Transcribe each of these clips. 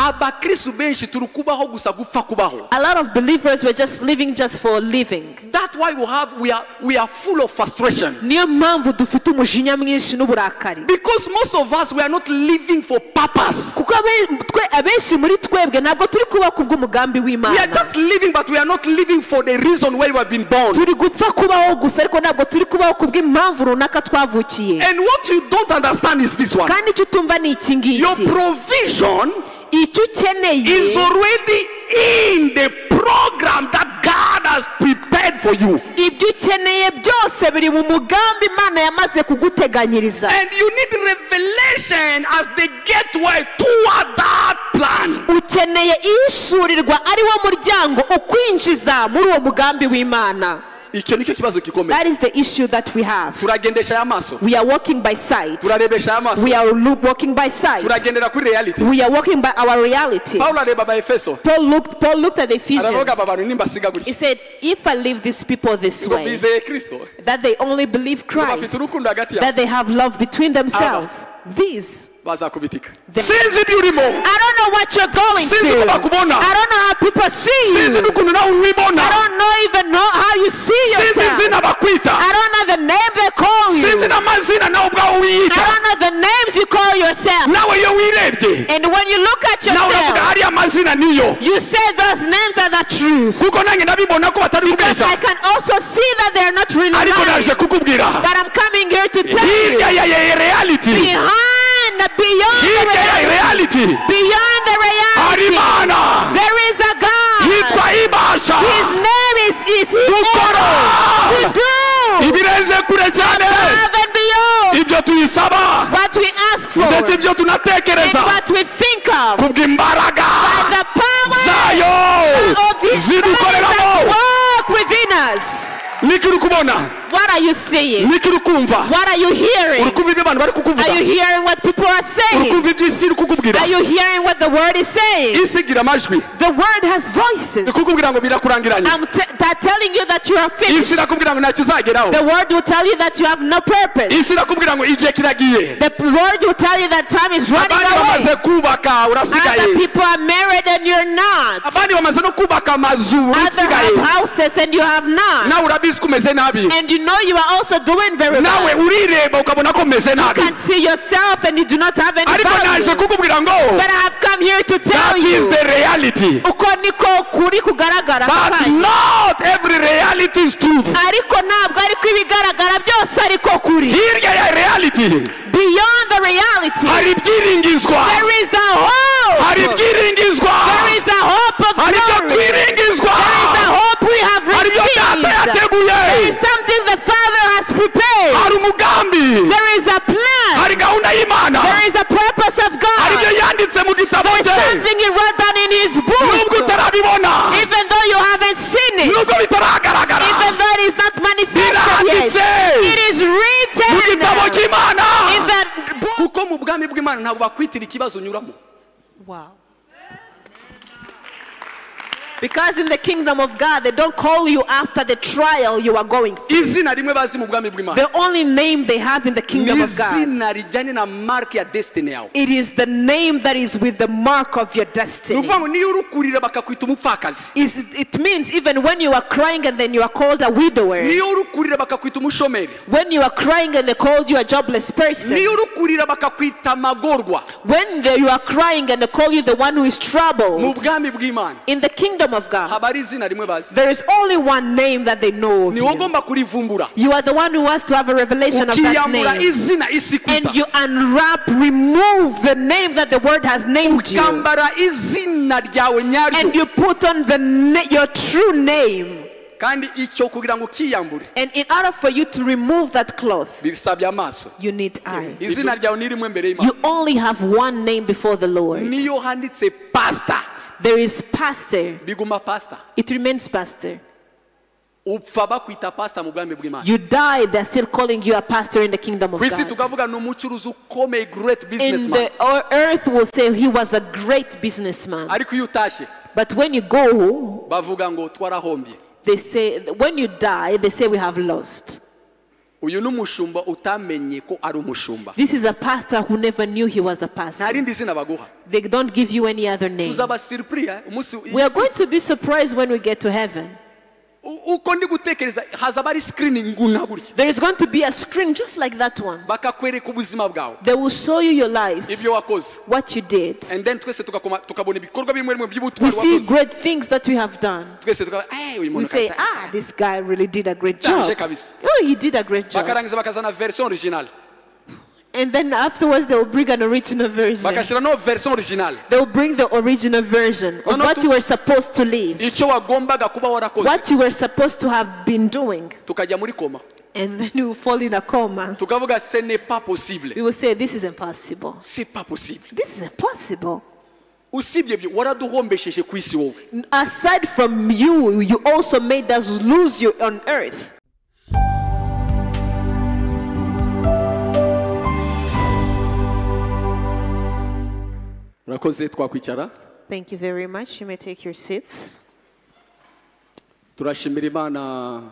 abakristo benshi turukubaho gusa gupfa kubaho. A lot of believers were just living just for living. That's why we are full of frustration. Niyo mpamvu dufite umujinya mwinshi n'uburakari. Because most of us, we are not living for purpose. Kuko abenshi muri twebwe ntabwo turi kuba kubw'umugambi w'Imana. We are just living, but we are not living for the reason why we have been born. Turi gupfa kubaho gusa ariko ntabwo turi kubaho kubw'impamvu runaka twavukiye. And what you don't understand is this one. Kandi icyo utumva ni iki ngiki. Your provision icyo ukeneye is already in the program that God has prepared for you. Ibyo ukeneye byose biri mu mugambi Imana yamaze kuguteganyiriza. And you need revelation as the gateway toward that plan. Ukeneye ihishurirwa ari wo muryango ukwinjiza muri uwo mugambi w'Imana. That is the issue that we have. We are walking by sight. We are walking by sight. We are walking by our reality. Paul looked at the Ephesians. He said, if I leave these people this way, that they only believe Christ, that they have love between themselves, these I don't know what you're going through. I don't know how people see you. I don't even know how you see yourself. I don't know the name they call you. I don't know the names you call yourself. And when you look at yourself, you say those names are the truth. Because I can also see that they're not really lying. But I'm coming here to tell you, beyond the reality, there is a God. His name is able to do above and beyond what we ask for and what we think of, by the power of His Spirit that work within us. What are you seeing? What are you hearing? Are you hearing what people are saying? Are you hearing what the word is saying? The word has voices. I'm telling you that you are finished. The word will tell you that you have no purpose. The word will tell you that time is running away. Other people are married and you're not. Others have houses and you have not. And you know you are also doing very well. You can see yourself and you do not have any value. But I have come here to tell you that is the reality. But not every reality is truth. Reality. Beyond the reality, there is the hope. There is the hope of glory. There is the hope we have received. There is something the Father has prepared. There is a plan. There is a purpose of God. There is something He wrote down in His book. Even though you haven't seen it, even though it is not manifested yet, it is written in that book. Wow. Because in the kingdom of God, they don't call you after the trial you are going through. The only name they have in the kingdom of God, it is the name that is with the mark of your destiny. It means even when you are crying and then you are called a widower, when you are crying and they called you a jobless person, when you are crying and they call you the one who is troubled, in the kingdom of God, there is only one name that they know of you. You are the one who has to have a revelation of that name. And you unwrap, remove the name that the word has named you. And you put on your true name. And in order for you to remove that cloth, you need eyes. You only have one name before the Lord. There is pastor. It remains pastor. You die, they're still calling you a pastor in the kingdom of God. In the earth will say he was a great businessman. But when you go, they say, when you die, they say we have lost. uyu n'umushumba utamenye ko ari umushumba. This is a pastor who never knew he was a pastor. Nta rindi zina baguha. They don't give you any other name. Tuzaba surprise We are going to be surprised when we get to heaven. uko ndi gutekereza hazaba ari screening nagurya. There is going to be a screen just like that one. Bakakwereka ubuzima bwawe. They will show you your life. Ibyo wakoze. What you did. And then twese tukabona ibikorwa bimwe by'ubutwari wakoze. We see great things that we have done. Twese uyu muntu we say, this guy really did a great job. Oh, he did a great job. Bakarangiza bakazana version original. And then afterwards they will bring an original version. Bakashira no version original. They will bring the original version of what you were supposed to live. Icyo wagombaga kuba warakoze. What you were supposed to have been doing. Tukajya muri koma. And then you will fall in a coma. Tukavuga ce n'est pas possible. We will say this is impossible. C'est pas possible. This is impossible. Usibye byo waraduhombesheje ku isi wowe. Aside from you, you also made us lose you on earth. Thank you very much. You may take your seats. Turashimira Imana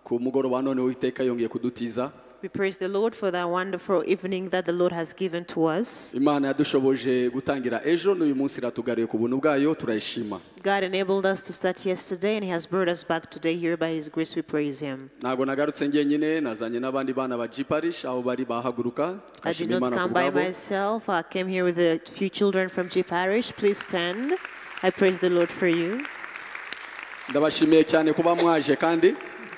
ku mugoroba none Uwiteka yongeye kudutiza. We praise the Lord for that wonderful evening that the Lord has given to us. Imana yadushoboje gutangira ejo n'uyu munsi ratugariye ku buntu bwayo turayishima. God enabled us to start yesterday and he has brought us back today here by his grace. We praise him. Nago nagarutse ngenyine nazanye n'abandi bana ba G-Parish aho bari bahaguruka. I did not come by myself. I came here with a few children from G-Parish. Please stand. I praise the Lord for you. Ndabashimiye cyane kuba mwaje kandi.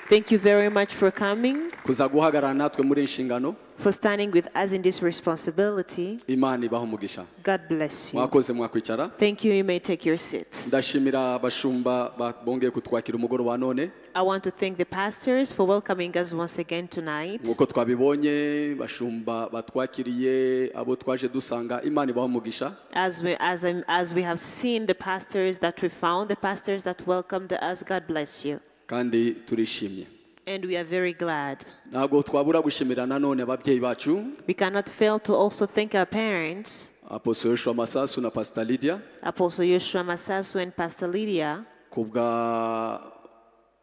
Thank you very much for coming. Kuza guhagarara natwe muri inshingano. For standing with us in this responsibility. Imana ibahe umugisha. God bless you. Mwakoze mwakwicara. Thank you. You may take your seats. Ndashimira abashumba bongeye kutwakira umugoroba none. I want to thank the pastors for welcoming us once again tonight. Nkuko twabibonye bashumba batwakiriye abo twaje dusanga Imana ibahe umugisha. As we have seen the pastors that we found, the pastors that welcomed us, God bless you. Kandi turishimye. And we are very glad. Nago twabura gushimira nanone ababyeyi bacu. We cannot fail to also thank our parents. Apostle Masasu na Pastor Lydia. Apostle Masasu and Pastor Lydia. Kubwa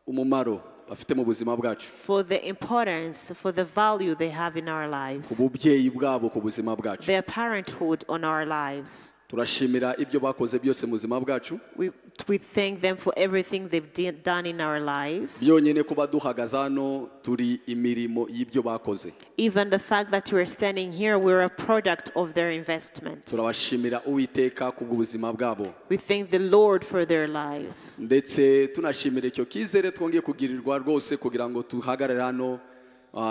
umumaro bafite mu buzima bwacu. For the importance, for the value they have in our lives. Ububyeyi bwabo ku buzima bwacu. Their parenthood on our lives. Turashimira ibyo bakoze byose mu buzima bwacu. We thank them for everything they've done in our lives. Byonyine kuba duhagaze hano turi imirimo y'ibyo bakoze. Even the fact that we're standing here, we're a product of their investment. Turabashimira Uwiteka ku buzima bwabo. We thank the Lord for their lives. Ndetse tunashimira icyo kizere twongeye kugirirwa rwose kugira ngo tuhagarare hano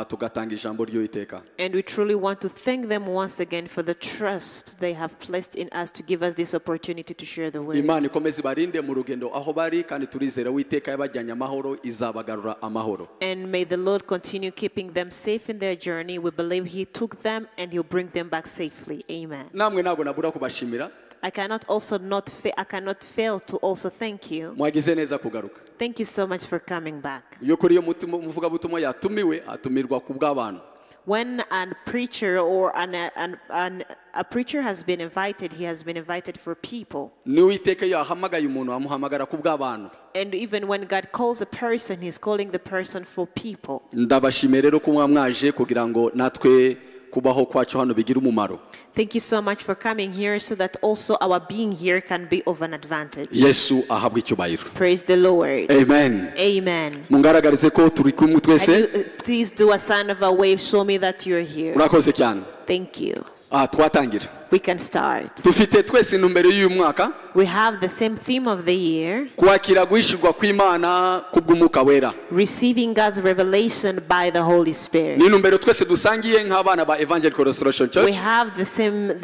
tugatanga ijambo ry'Uwiteka. And we truly want to thank them once again for the trust they have placed in us to give us this opportunity to share the word. Imana ikomeze barinde mu rugendo aho bari kandi turizera Uwiteka yabajyanye amahoro izabagarura amahoro. And may the Lord continue keeping them safe in their journey. We believe he took them and he'll bring them back safely. Amen. Namwe nago nabura kubashimira. I cannot fail to also thank you. Mwagize neza kugaruka. Thank you so much for coming back. Iyo kuri yo muvuga butumwa yatumiwe atumirwa ku bw'abantu. When a preacher or a preacher has been invited, he has been invited for people. N'Uwiteka yahamagaye umuntu amuhamagara ku bw'abantu. And even when God calls a person, he's calling the person for people. Ndabashimira rero ko mwaje kugira ngo natwe kubaho kwacu hano bigira umumaro. Thank you so much for coming here so that also our being here can be of an advantage. Yesu ahabwe icyubahiro. Praise the Lord. Amen. Amen. Mungaragarize ko turi kumwe twese. Please do a sign of a wave, show me that you're here. Urakoze cyane. Thank you. Twatangira. We can start. Dufite twese intumbero y'uyu mwaka. We have the same theme of the year. Kwakira guhishurwa kw'Imana kubw'Umwuka Wera. Receiving God's revelation by the Holy Spirit. Ni intumbero twese dusangiye nk'abana ba Evangelical Restoration Church. We have the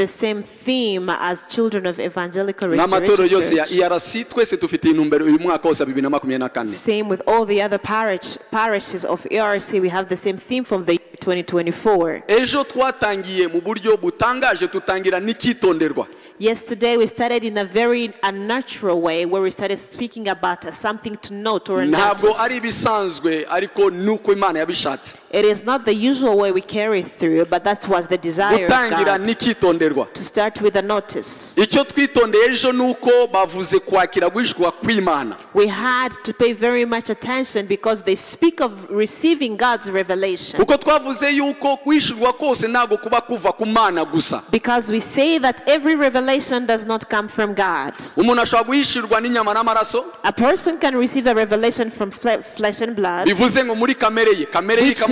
same theme as children of Evangelical Restoration N'amatoro yose ya Church. ERC twese dufite intumbero uyu mwaka wose 2024. Same with all the other parishes of ERC. We have the same theme from the year 2024. Ejo twatangiye mu buryo butangaje tutangira n'ikitonderwa. Yesterday we started in a very unnatural way where we started speaking about something to note or ntabwo ari notice. bisanzwe ariko nuko Imana yabishatse. It is not the usual way we carry through, but that was the desire of Gutangira God. n'ikitonderwa. To start with a notice. Icyo twitondeye ejo nuko bavuze kwakira guhishurwa kw'Imana. We had to pay very much attention because they speak of receiving God's revelation. Kuko twavuze yuko guhishurwa kose ntabwo kuba kuva ku Mana gusa. Because we say that every revelation does not come from God. Umuntu ashobora guhishurwa n'inyama n'amaraso. A person can receive a revelation from flesh and blood. Bivuze ngo muri kamere ye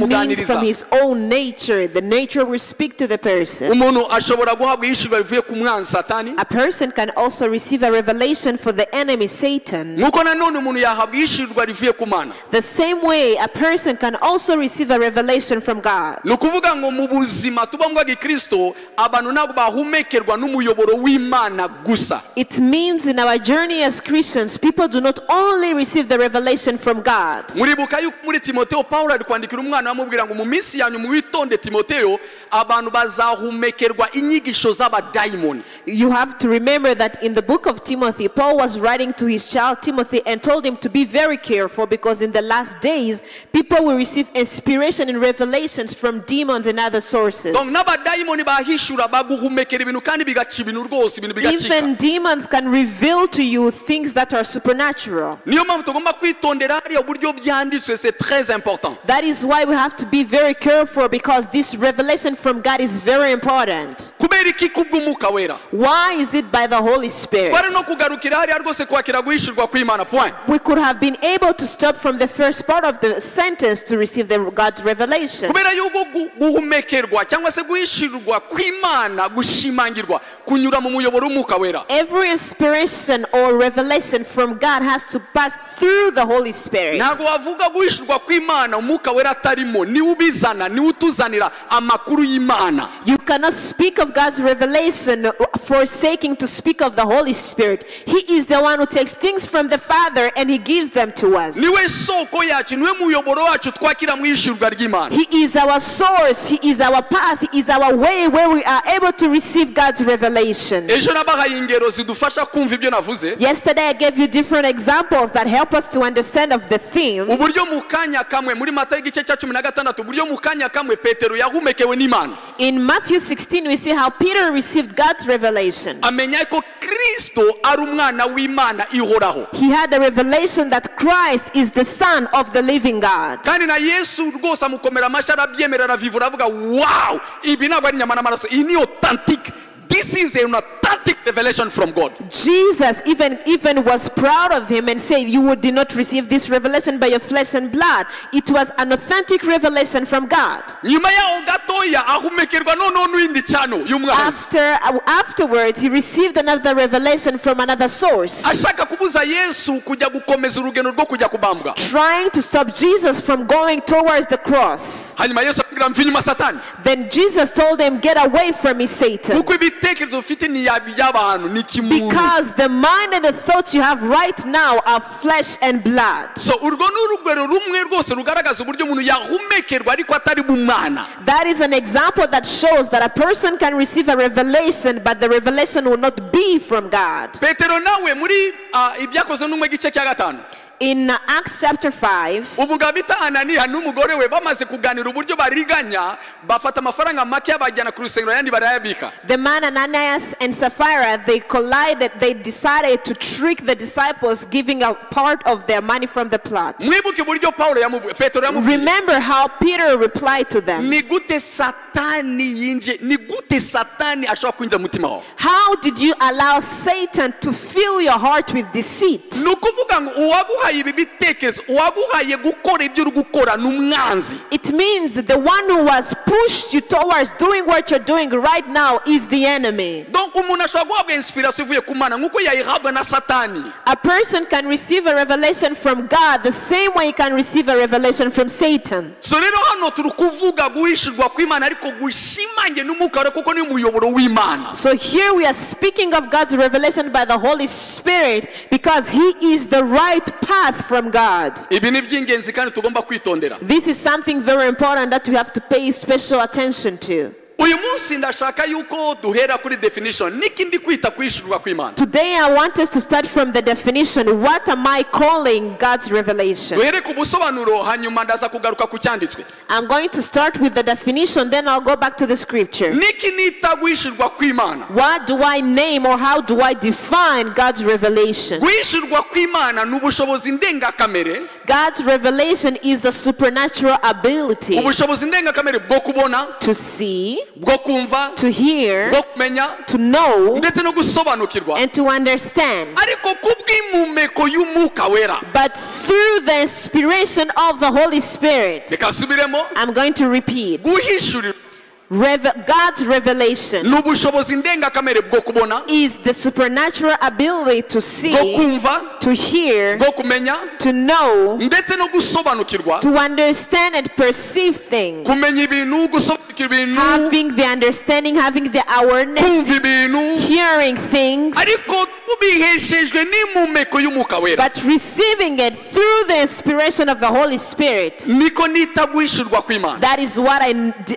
Which means from his own nature, the nature will speak to the person. Umuntu ashobora guhabwa ihishurwa rivuye ku mwanzi Satani. A person can also receive a revelation for the enemy Satan. Nuko nanone umuntu yahabwa ihishurwa rivuye ku Mana. The same way, a person can also receive a revelation from God. Nukuvuga ngo mu buzima tubamo bwa Kristo abantu ntabwo bahumekerwa n'umuyoboro w'Imana gusa. It means in our journey as Christians, people do not only receive the revelation from God. Muribuka yuko muri Timoteyo Paulo ari kwandikira umwana amubwira ngo mu minsi yanyu mwitonde Timoteyo abantu bazahumekerwa inyigisho z'abadayimoni. You have to remember that in the book of Timothy, Paul was writing to his child Timothy and told him to be very careful because in the last days, people will receive inspiration and revelations from demons and other sources. Donc n'abadayimoni bahishura baguhumekera ibintu kandi bigaca ibintu rwose ibintu bigacika. Even demons can reveal to you things that are supernatural. Niyo mpamvu tugomba kwitondera hariya uburyo byanditswe, c'est très important. That is why we have to be very careful because this revelation from God is very important. Kubera iki kubw'Umwuka Wera? Why is it by the Holy Spirit? Twari no kugarukira hariya rwose kwakira guhishurwa kw'Imana point. We could have been able to stop from the first part of the sentence to receive God's revelation. Kubera yuko guhumekerwa cyangwa se guhishurwa kw'Imana gushimangirwa kunyura mu muyoboro w'Umwuka Wera. Every inspiration or revelation from God has to pass through the Holy Spirit. Ntabwo wavuga guhishurwa kw'Imana Umwuka Wera atarimo, ni ubizana ni utuzanira amakuru y'Imana. You cannot speak of God's revelation forsaking to speak of the Holy Spirit. He is the one who takes things from the Father and he gives them to us. Niwe soko yacu, niwe muyoboro wacu twakira mu ihishurwa ry'Imana. He is our source, he is our path, he is our way where we are able to receive God's revelation. Ejo nabahaye ingero zidufasha kumva ibyo navuze. Yesterday I gave you different examples that help us to understand of the theme. Uburyo mu kanya kamwe muri Matayo igice cya 16 uburyo mu kanya kamwe Petero yahumekewe n'Imana. In Matthew 16 we see how Peter received God's revelation. Amenya ko Kristo ari umwana w'Imana ihoraho. He had a revelation that Christ is the Son of the living God. Kandi na Yesu rwose amukomera amashyi arabyemera aravivura avuga wow ibi ntabwo ari inyama n'amaraso, iyi ni authentic. This is an authentic revelation from God. Jesus even was proud of him and said, you did not receive this revelation by your flesh and blood. It was an authentic revelation from God. Nyuma yaho gatoya ahumekerwa noneho n'indi cyano y'umwanzi. Afterwards, he received another revelation from another source. Ashaka kubuza Yesu kujya gukomeza urugendo rwo kujya kubambwa. Trying to stop Jesus from going towards the cross. Hanyuma Yesu abwira mvinyuma Satani. Then Jesus told him, get away from me, Satan. Kuko ibitekerezo ufite ni y'abantu ni kimuntu. Because the mind and the thoughts you have right now are flesh and blood. So urwo n'urugero rumwe rwose rugaragaza uburyo umuntu yahumekerwa ariko atari bumana. That is an example that shows that a person can receive a revelation but the revelation will not be from God. Petero nawe muri ibyakozwe n'umwe gice cya 5. In Acts chapter 5, umugabo bita Ananiya n'umugore we bamaze kuganira uburyo bariganya bafata amafaranga make abajyana ku rusengero yandi barayabika. the man Ananias and Sapphira, they collided. They decided to trick the disciples, giving a part of their money from the plot. Mwibuke uburyo Petero yamubwiye. Remember how Peter replied to them. Ni gute Satani ashobora kwinjira mu mutima wawe? How did you allow Satan to fill your heart with deceit? Nukuvuga ngo uwaguhaye ibi bitekerezo uwaguhaye gukora ibyo uri gukora n'umwanzi. It means the one who was pushed you towards doing what you're doing right now is the enemy. Donc umuntu ashobora guhabwa inspiration ivuye ku Mana nkuko yayihabwa na Satani. A person can receive a revelation from God the same way he can receive a revelation from Satan. So rero hano turi kuvuga guhishurwa kw'Imana ariko gushimange n'umwuka wera kuko ni umuyoboro w'Imana. So here we are speaking of God's revelation by the Holy Spirit because he is the right path from God. Ibi ni by'ingenzi kandi tugomba kwitondera. This is something very important that we have to pay special attention to. uyu munsi ndashaka yuko duhera kuri definition n'ikindi kwita kwishyurwa kw'Imana. Today I want us to start from the definition. What am I calling God's revelation? duhere ku busobanuro hanyuma ndaza kugaruka ku cyanditswe. I'm going to start with the definition, then I'll go back to the scripture. Niki nita kwishyurwa kw'Imana. What do I name or how do I define God's revelation? Kwishyurwa kw'Imana n'ubushobozi ndengakamere. God's revelation is the supernatural ability ubushobozi ndengakamere bwo kubona, to see, bwo kumva, to hear, bwo kumenya, to know, ndetse no gusobanukirwa, and to understand. ariko kubw'impumeko y'Umwuka Wera. But through the inspiration of the Holy Spirit, Reka nsubiremo. I'm going to repeat. Guhishurirwa God's revelation n'ubushobozi ndengakamere bwo kubona, is the supernatural ability to see, bwo kumva, to hear, bwo kumenya, to know, ndetse no gusobanukirwa, to understand and perceive things. kumenya ibintu, gusobanukirwa ibintu, Having the understanding, having the awareness, kumva ibintu, hearing things, ariko tubiheshejwe n'impumeko y'Umwuka Wera. but receiving it through the inspiration of the Holy Spirit. Niko nita guhishurirwa kw'Imana.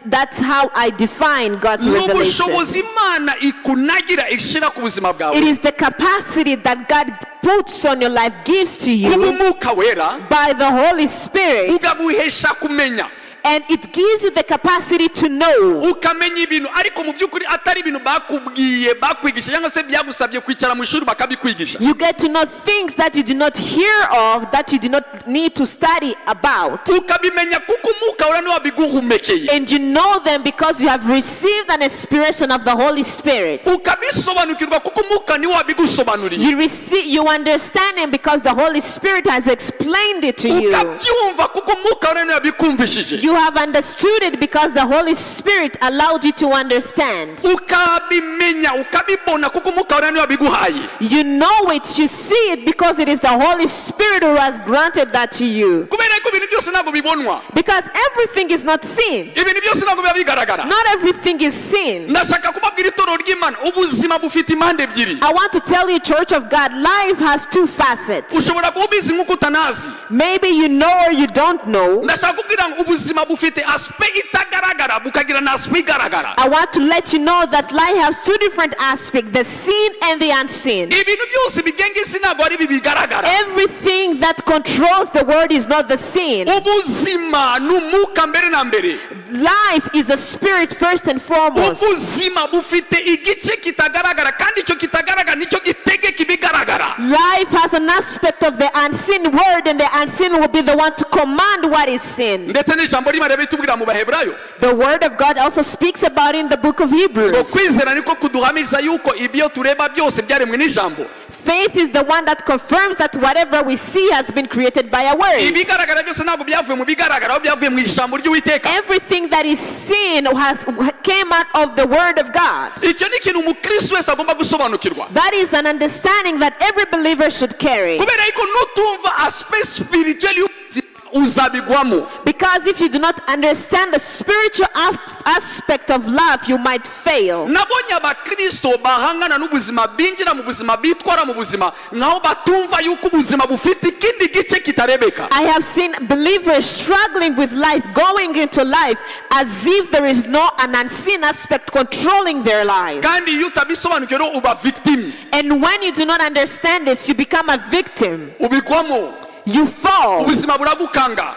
That's how I define God's revelation. n'ubushobozi Imana ikunagira ishira ku buzima bwawe. It is the capacity that God puts on your life, gives to you Umwuka Wera by the Holy Spirit, ugaguhesha kumenya, and it gives you the capacity to know. ukamenya ibintu ariko mu by'ukuri atari ibintu bakubwiye, bakwigisha cyangwa se byagusabye kwicara mu ishuri bakabikwigisha. You get to know things that you did not hear of, that you did not need to study about. ukabimenya kuko Umwuka Wera niwe wabiguhumekeye, And you know them because you have received an inspiration of the Holy Spirit. ukabisobanukirwa kuko Umwuka niwe wabigusobanuriye, You understand them because the Holy Spirit has explained it to you. ukabyumva kuko Umwuka Wera niwe wabikumvishije, You have understood it because the Holy Spirit allowed you to understand. ukabimenya ukabibona kuko Umwuka Wera niwe wabiguhaye. You know it, you see it because it is the Holy Spirit who has granted that to you. kubera ko ibintu byose ntabwo bibonwa, Because everything is not seen. ibintu byose ntabwo biba bigaragara. Not everything is seen. ndashaka kubabwira itorero ry'Imana ubuzima bufite impande ebyiri. I want to tell you, Church of God, life has two facets. ushobora kuba ubizi nk'uko utanazi. Maybe you know or you don't know. ndashaka kubwira ngo ubuzima bufite aspect itagaragara bukagira na aspect igaragara. I want to let you know that life has two different aspects, the seen and the unseen. ibintu byose bigenga isi ntabwo ari bigaragara. Everything that controls the world is not the seen. ubuzima ni umwuka mbere na mbere. Life is a spirit first and foremost. ubuzima bufite igice kitagaragara kandi icyo kitagaragara nicyo gitegeka ibigaragara. Life has an aspect of the unseen word, and the unseen will be the one to command what is seen. ndetse n'ijambo ry'Imana bitubwira mu Baheburayo The word of God also speaks about it in the book of ngo Hebrews. kwizera niko kuduhamiriza yuko ibyo tureba byose byaremwe n'ijambo. Faith is the one that confirms that whatever we see has been created by a word. ibigaragara byose ntabwo byavuye mu bigaragara, ahubwo byavuye mu ijambo ry'Uwiteka. Everything that is seen came out of the word of God. icyo ni ikintu umukristo wese agomba gusobanukirwa, That is an understanding that every believer should carry. kubera yuko nutumva aspect spiritual y'ubuzima uzabigwamo. Because if you do not understand the spiritual aspect of life, you might fail. nabonye abakristo bahangana n'ubuzima, binjira mu buzima, bitwara mu buzima nkaho batumva yuko ubuzima bufite ikindi gice kitarebeka. I have seen believers struggling with life, going into life as if there is an unseen aspect controlling their lives. kandi iyo utabisobanukiwe rero uba victim, And when you do not understand this, you become a victim. ubigwamo, You fall. ubuzima buragukanga,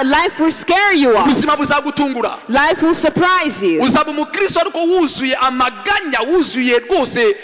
Life will scare you off. ubuzima buzagutungura, Life will surprise you. uzaba umukristo ariko wuzuye amaganya, wuzuye rwose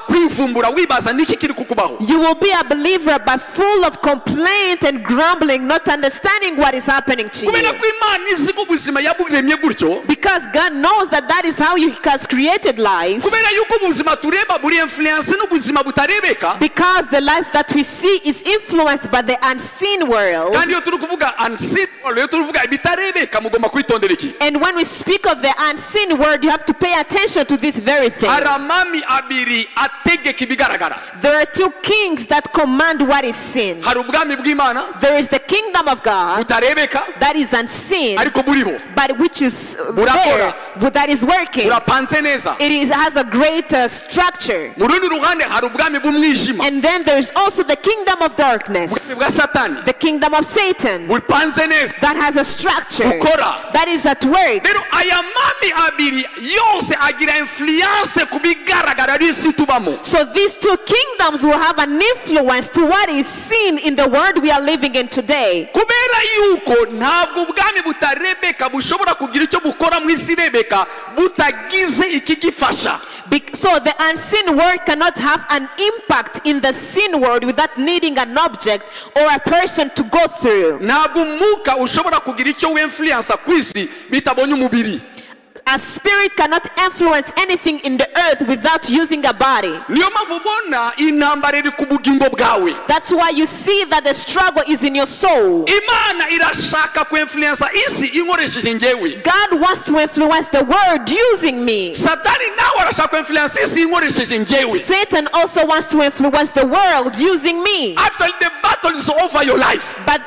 kwivumbura, wibaza niki kiri kukubaho. You will be a believer but full of complaint and grumbling, not understanding what is happening to kubera you. ko Imana izi ko ubuzima yaburemye gutyo, Because God knows that is how He has created life. kubera yuko ubuzima tureba buri influence n'ubuzima butarebeka. Because the life that we see is influenced by the unseen world. kandi iyo turi kuvuga unseen world, iyo turi kuvuga ibitarebeka, mugomba kwitondera iki. And when we speak of the unseen world, you have to pay attention to this very thing. hari amami abiri ategeka ibigaragara. There are two kings that command what is seen. hari ubwami bw'Imana There is the kingdom of God butarebeka that is unseen, ariko buriho, but which is Burakora. there, that is working. burapanze neza. It has a great structure. mu rundi ruhande hari ubwami bw'umwijima, And then there is also the kingdom of darkness. ubwami bwa satani the kingdom of Satan, bupanze neza that has a structure, bukora. that is at work. Rero aya mami abiri yose agira influence ku bigaragara ari isi tubamo. So these two kingdoms will have an influence to what is seen in the world we are living in today. Kubera yuko ntabwo ubwami butarebeka bushobora kugira icyo bukora mu isi rebeka butagize ikigifasha. So the unseen world cannot have an impact in the seen world without needing an object or a person to go through. Ntabwo umwuka ushobora kugira icyo winfluence ku isi bitabonye umubiri. A spirit cannot influence anything in the earth without using a body. Niyo mpamvu ubona intambara iri ku bugingo bwawe. That's why you see that the struggle is in your soul. Imana irashaka ku influence isi inkoresheje ngewe. God wants to influence the world using me. Satani nawe arashaka ku influence isi inkoresheje ngewe. Satan also wants to influence the world using me. Actually the battle is over your life. But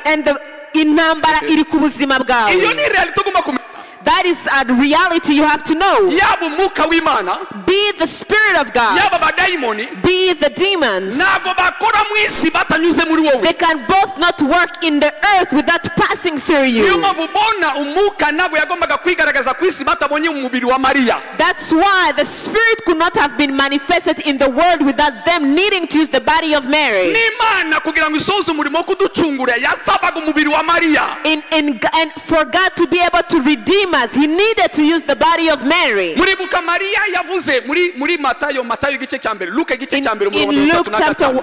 intambara iri ku buzima bwawe. Iyo ni reality ugomba kumenya. That is a reality you have to know. Yaba umwuka w'Imana, be the spirit of God, yaba abadayimoni, be the demons. ntabwo bakora mu isi batanyuze muri wowe. They can both not work in the earth without passing through you. Niyo mpamvu ubona umwuka ntabwo yagombaga kwigaragaza ku isi batabonye umubiri wa Mariya. That's why the spirit could not have been manifested in the world without them needing to use the body of Mary. N'Imana kugira ngo isoze umurimo wo kuducungura yasabaga umubiri wa Mariya. And for God to be able to redeem us, he needed to use the body of Mary. Muribuka Mariya yavuze muri Matayo igice cya mbere, Luka igice cya mbere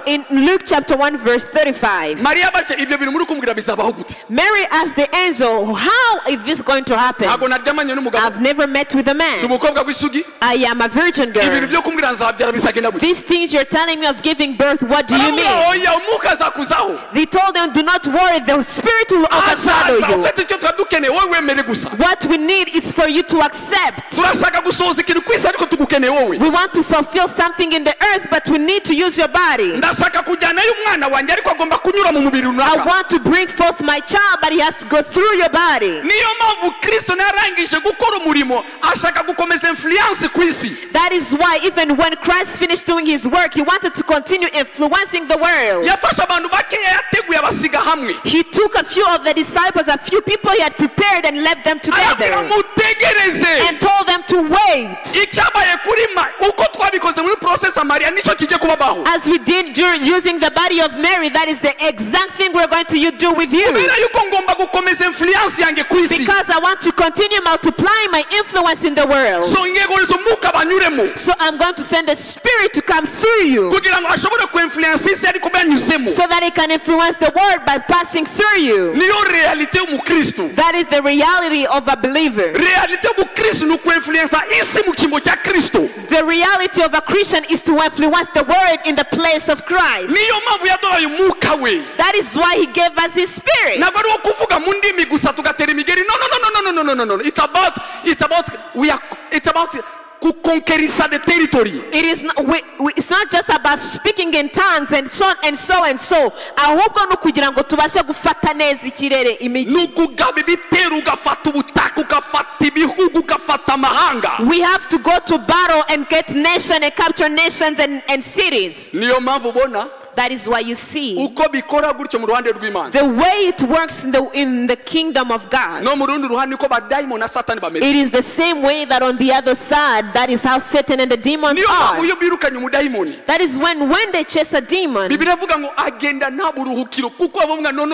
in Luke chapter 1 verse 35. Mariya baje ibyo bintu muri kumbwira bizabaho gute? Mary asked the angel, how is this going to happen? Ntabwo naryamanye n'umugabo. I've never met with a man. Umukobwa w'isugi. I am a virgin girl. Ibintu byo kumbwira nzabyara bizagenda gute? These things you're telling me of giving birth, what do you mean? Oya umwuka azakuzaho. They told them, do not worry, the spirit will overshadow you. Ufite icyo twadukeneye wowe wemere gusa. What we need is for you to accept. Turashaka gusohoza ikintu ku isi ariko tugukeneye wowe. We want to fulfill something in the earth, but we need to use your body. Ndashaka kujyanayo umwana wanjye ariko agomba kunyura mu mubiri I runaka. want to bring forth my child, but he has to go through your body. Niyo mpamvu Kristo narangije gukora umurimo ashaka gukomeza influence ku isi. That is why even when Christ finished doing his work, he wanted to continue influencing the world. Yafashe abantu bakeya yateguye abasiga hamwe. He took a few of the disciples, a few people he had prepared, and left them together and told them to wait. Icyabaye kuri uko twabikoze muri process Maria nicyo kijye kubabaho. As we did during using the body of Mary, that is the exact thing we're going to do with you. Kubera yuko ngomba gukomeza influence yange ku isi. Because I want to continue multiplying my influence in the world. So ngegorizo muka banyuremo. So I'm going to send the spirit to come through you. Kugira ngo ashobore ku influence isi ariko banyuzemo. So that it can influence the world by passing through you. Niyo reality y'umukristo. That is the reality of a believer. Reality y'umukristo ni ku influence isi mu kimbo cya Kristo. The reality of a Christian is to influence the world in the place of Christ. Niyo mpamvu yaduhaye umwuka we. That is why he gave us his spirit. Ntabwo ari kuvuga mu ndimi gusa tugatera imigeri. No. It's about kukonkerisa the territory. It is not, it's not just about speaking in tongues and so and so and so. Ahubwo no kugira ngo tubashe gufata neza ikirere imigi. Nukugaba ibitero ugafata ubutaka ugafata ibihugu ugafata amahanga. We have to go to battle and get nation and capture nations and cities. Niyo mpamvu ubona. That is why you see uko bikora gutyo mu ruhande rw'Imana. the way it works in the kingdom of God. No mu rundi ruhande niko badayimoni na Satani bameze. It is the same way that on the other side, that is how Satan and the demons Niyo mpamvu are. iyo birukanye umudayimoni. That is when they chase a demon. Biblia ivuga ngo agenda nta buruhukiro kuko abamwe no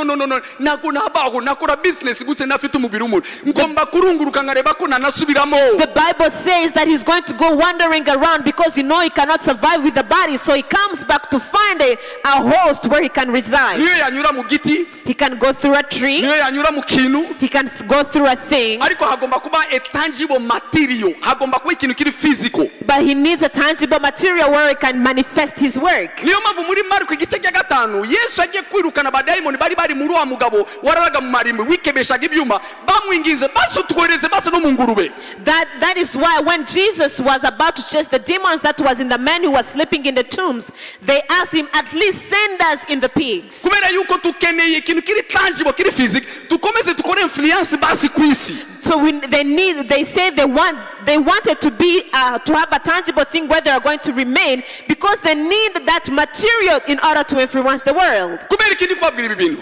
nako nabaho nakora business gutse nafite umubiri umuntu ngomba kurunguruka nkareba ko nanasubiramo. The Bible says that he's going to go wandering around because he cannot survive with the body, so he comes back to find a host where he can reside. Niyo yanyura mu giti. He can go through a tree. Niyo yanyura mu kintu. He can go through a thing. Ariko hagomba kuba a tangible material. Hagomba kuba ikintu kiri physical. But he needs a tangible material where he can manifest his work. Niyo mpamvu muri Marko igice cya 5 Yesu agiye kwirukana abadayimoni bari muri wa mugabo wararaga mu marimbi wikebeshaga ibyuma bamwinginze basutwereze base no mu ngurube. That is why when Jesus was about to chase the demons that was in the man who was sleeping in the tombs, they asked him, at least send us in the pigs. Kubera yuko tukeneye ikintu kiri tangible kiri physical tukomeze tukore influence basi ku isi. So they say they wanted to have a tangible thing where they are going to remain because they need that material in order to influence the world. Kubera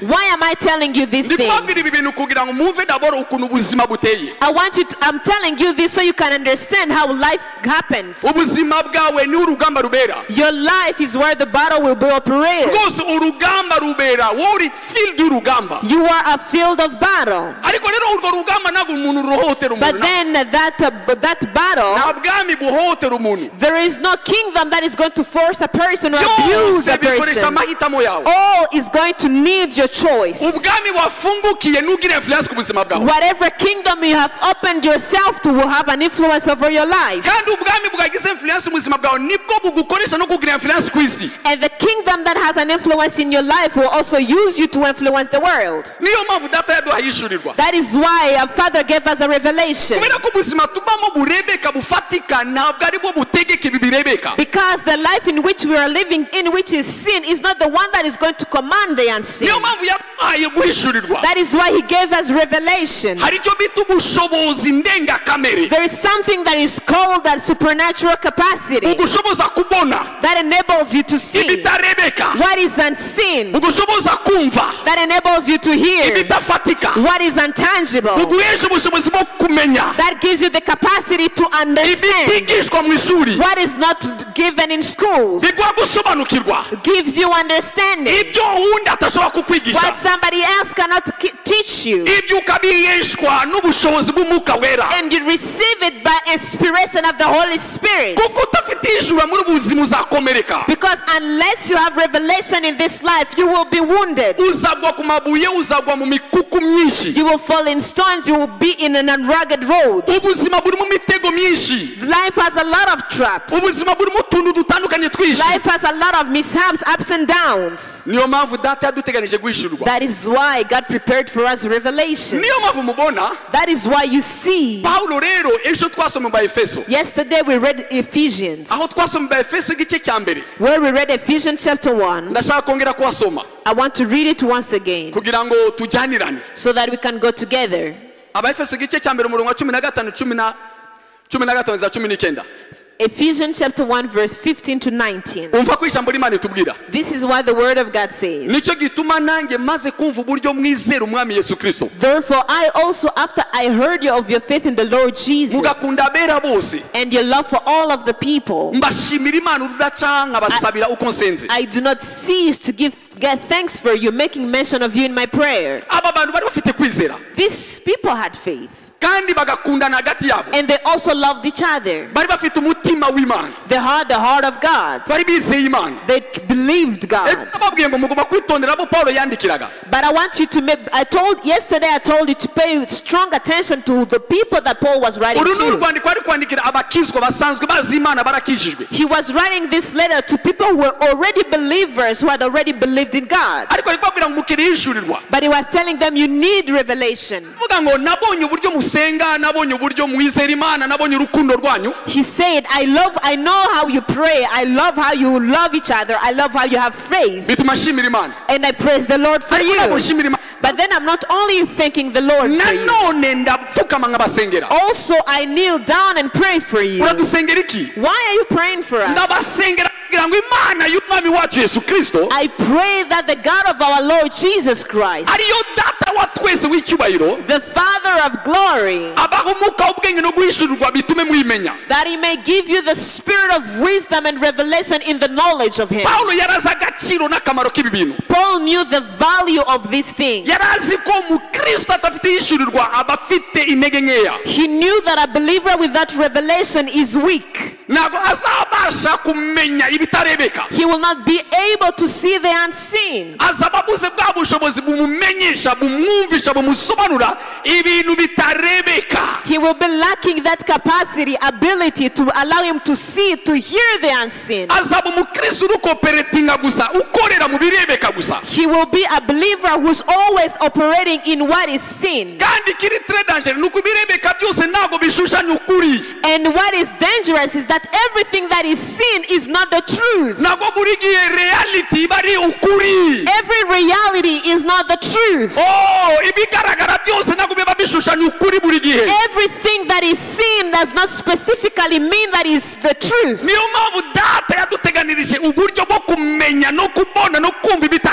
Why am I telling you these things? I want you to, I'm telling you this so you can understand how life happens. Your life is where the battle will be operated. You are a field of battle. But then that battle, there is no kingdom that is going to force a person or abuse a person. All is going to need your choice. Whatever kingdom you have opened yourself to will have an influence over your life. And the kingdom that has an influence in your life will also use you to influence the world. That is why our Father gave us a revelation. Because the life in which we are living in, which is sin, is not the one that is going to command the unseen. That is why He gave us revelation. There is something that is called that supernatural capacity that enables you to see what is unseen, that enables you to hear what is intangible, that gives you the capacity to understand what is not given in schools, gives you understanding what somebody else cannot teach you, and you receive it by inspiration of the Holy Spirit. Because unless you have revelation in this life, you will be wounded. You will fall in stones. You will be in an unrugged road. Life has a lot of traps. Life has a lot of mishaps, ups and downs. That is why God prepared for us revelation. That is why you see. Yesterday we read Ephesians, where we read Ephesians chapter 1. I want to read it once again so that we can go together. Ephesians chapter 1 verse 15 to 19. This is what the word of God says. Therefore I also, after I heard of your faith in the Lord Jesus and your love for all of the people, I do not cease to give thanks for you, making mention of you in my prayer. These people had faith. And they also loved each other. They had the heart of God. They believed God. But I want you to make, yesterday I told you to pay strong attention to the people that Paul was writing to. He was writing this letter to people who were already believers, who had already believed in God. But he was telling them, you need revelation. He said, I know how you pray. I love how you love each other. I love how you have faith. And I praise the Lord for you. But then I'm not only thanking the Lord for you. Also, I kneel down and pray for you. Why are you praying for us? I pray that the God of our Lord Jesus Christ, the Father of glory, that He may give you the spirit of wisdom and revelation in the knowledge of Him. Paul knew the value of these things. He knew that a believer with that revelation is weak. He will not be able to see the unseen. He will be lacking that capacity, ability to allow him to see, to hear the unseen. He will be a believer who's always operating in what is seen. And what is dangerous is that everything that is seen is not the truth. Every reality is not the truth. Everything that is seen does not specifically mean that is the truth.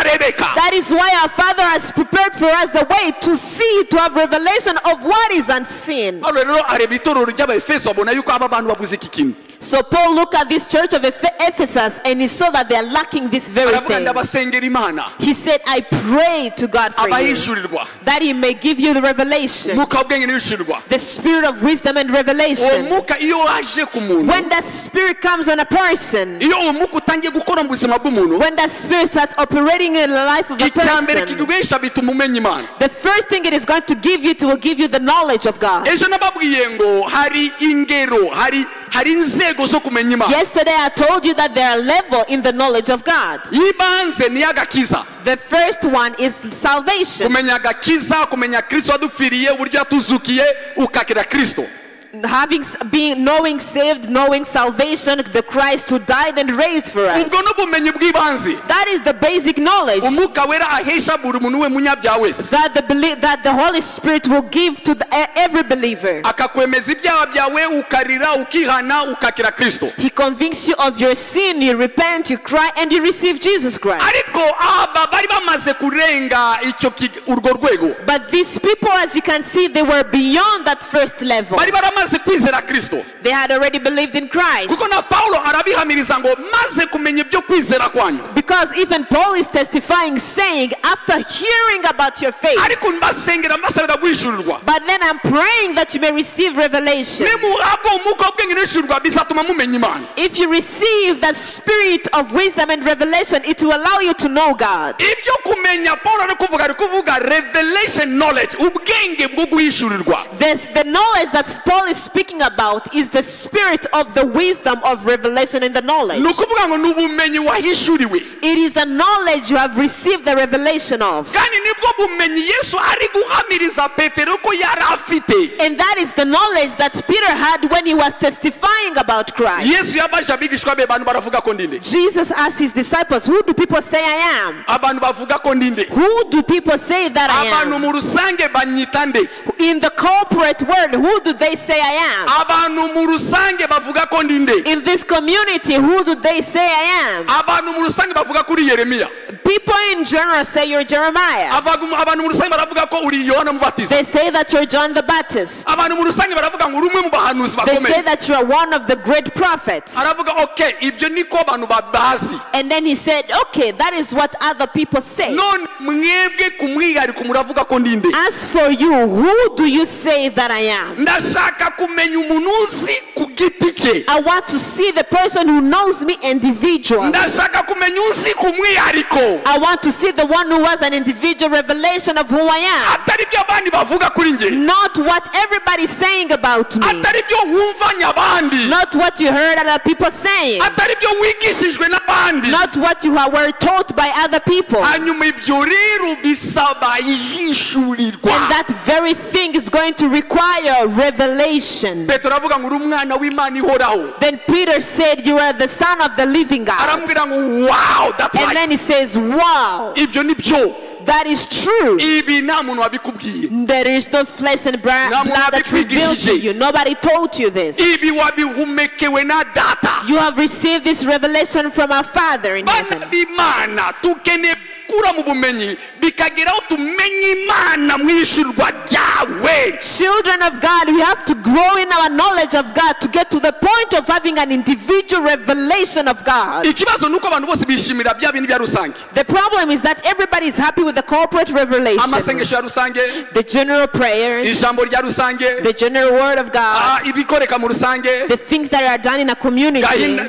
ibitarebeka. That is why our Father has prepared for us the way to see, to have revelation of what is unseen. Paulo rero areba itorero ry'Abefeso abona yuko aba bantu babuze iki kintu. So Paul looked at this church of Ephesus and he saw that they are lacking this very Aravuga thing. ndabasengera Imana. He said, I pray to God for you, Abahishurirwa. that he may give you the revelation, Mwuka w'ubwenge n'ibishurirwa. the spirit of wisdom and revelation. Umwuka iyo aje ku muntu. When that spirit comes on a person, Iyo umwuka utangiye gukora mu buzima bw'umuntu. when that spirit starts operating in the life of a Icyambere person, kiguhesha bituma umenya Imana. the first thing it is going to give you, will give you the knowledge of God. Ejo nababwiye ngo hari ingero, hari inzego zo kumenya Imana. Yesterday I told you that there are levels in the knowledge of God. Yibanze ni agakiza. The first one is salvation. Kumenya agakiza, kumenya Kristo wadupfiriye, uburyo yatuzukiye ukakira Kristo. Knowing saved, knowing salvation, the Christ who died and raised for us. Ubwo n'ubumenyi bw'ibanze. That is the basic knowledge Umwuka wera ahesha buri muntu we munyabyaha wese. that the Holy Spirit will give to every believer. Akakwemeza ibyaha byawe ukarira ukihana ukakira Kristo. He convicts you of your sin, you repent, you cry, and you receive Jesus Christ. Ariko aba bari bamaze kurenga icyo urwo rwego. But these people, as you can see, they were beyond that first level. Bari baramaze kwizera Kristo. They had already believed in Christ. Kuko na Paulo arabihamiriza ngo maze kumenya ibyo kwizera kwanyu. Because even Paul is testifying, saying, after hearing about your faith, Ariko mbasengera mbasabira guhishurirwa. but then I'm praying that you may receive revelation. Nimuhabwa umwuka w'ubwenge n'ibishurirwa bizatuma mumenya Imana. If you receive that spirit of wisdom and revelation, it will allow you to know God. Ibyo kumenya Paulo ari kuvuga revelation knowledge, ubwenge bwo guhishurirwa. The knowledge that Paul is speaking about is the spirit of the wisdom of revelation and the knowledge. Nukuvuga ngo nubumenyi wahishuriwe. It is the knowledge you have received the revelation of. Kandi nibwo bumenyi Yesu ari guhamiriza Petero ko yari afite. And that is the knowledge that Peter had when he was testifying about Christ. Yesu yabaje abigishwa be abantu baravuga ko ndinde. Jesus asked his disciples, who do people say I am? Abantu bavuga ko ndinde. Who do people say that I Abantu am? mu rusange banyita nde. In the corporate world, who do they say I am? Abantu mu rusange bavuga ko ndinde. In this community, who do they say I am? Abantu mu rusange bavuga kuri Yeremiya. People in general say you're Jeremiah. Abantu mu rusange baravuga ko uri Yohana Mubatiza. They say that you're John the Baptist. Abantu mu rusange baravuga ngo uri umwe mu bahanuzi They say bakomeye. that you're one of the great prophets. Aravuga okay, ibyo niko abantu babazi. And then he said, okay, that is what other people say. None mwebwe kumwihariko muravuga ko ndinde. As for you, who do you say that I am? Ndashaka kumenya umuntu uzi ku giti cye. I want to see the person who knows me individually. Ndashaka kumenya uzi ku mwihariko. I want to see the one who has an individual revelation of who I am. Atari byo abandi bavuga kuri nge. Not what everybody's saying about me. Atari byo wumvanye abandi. Not what you heard other people saying. Atari byo wigishijwe n'abandi. Not what you were taught by other people. Hanyuma ibyo rero bisaba ihishurirwa. And that very thing is going to require revelation. Petero aravuga ngo uri umwana w'Imana ihoraho. Then Peter said, you are the son of the living God. Aramubwira ngo wow, that's And right. then he says, wow, Ibyo ni byo. that is true. Ibi nta muntu wabikubwiye. There is no flesh and blood Nta muntu that revealed to wabikwigishije. you. Nobody told you this. Ibi wabihumekewe na data. You have received this revelation from our Father in Bana heaven. b'Imana tukeneye gukura mu bumenyi bikageraho tumenye Imana mu ishyurwa ryawe. Children of God, we have to grow in our knowledge of God to get to the point of having an individual revelation of God. Ikibazo nuko abantu bose bishimira bya bintu bya rusange. The problem is that everybody is happy with the corporate revelation, Amasengesho ya rusange, the general prayers, ijambo rya rusange, the general word of God, ibikoreka mu rusange, the things that are done in a community,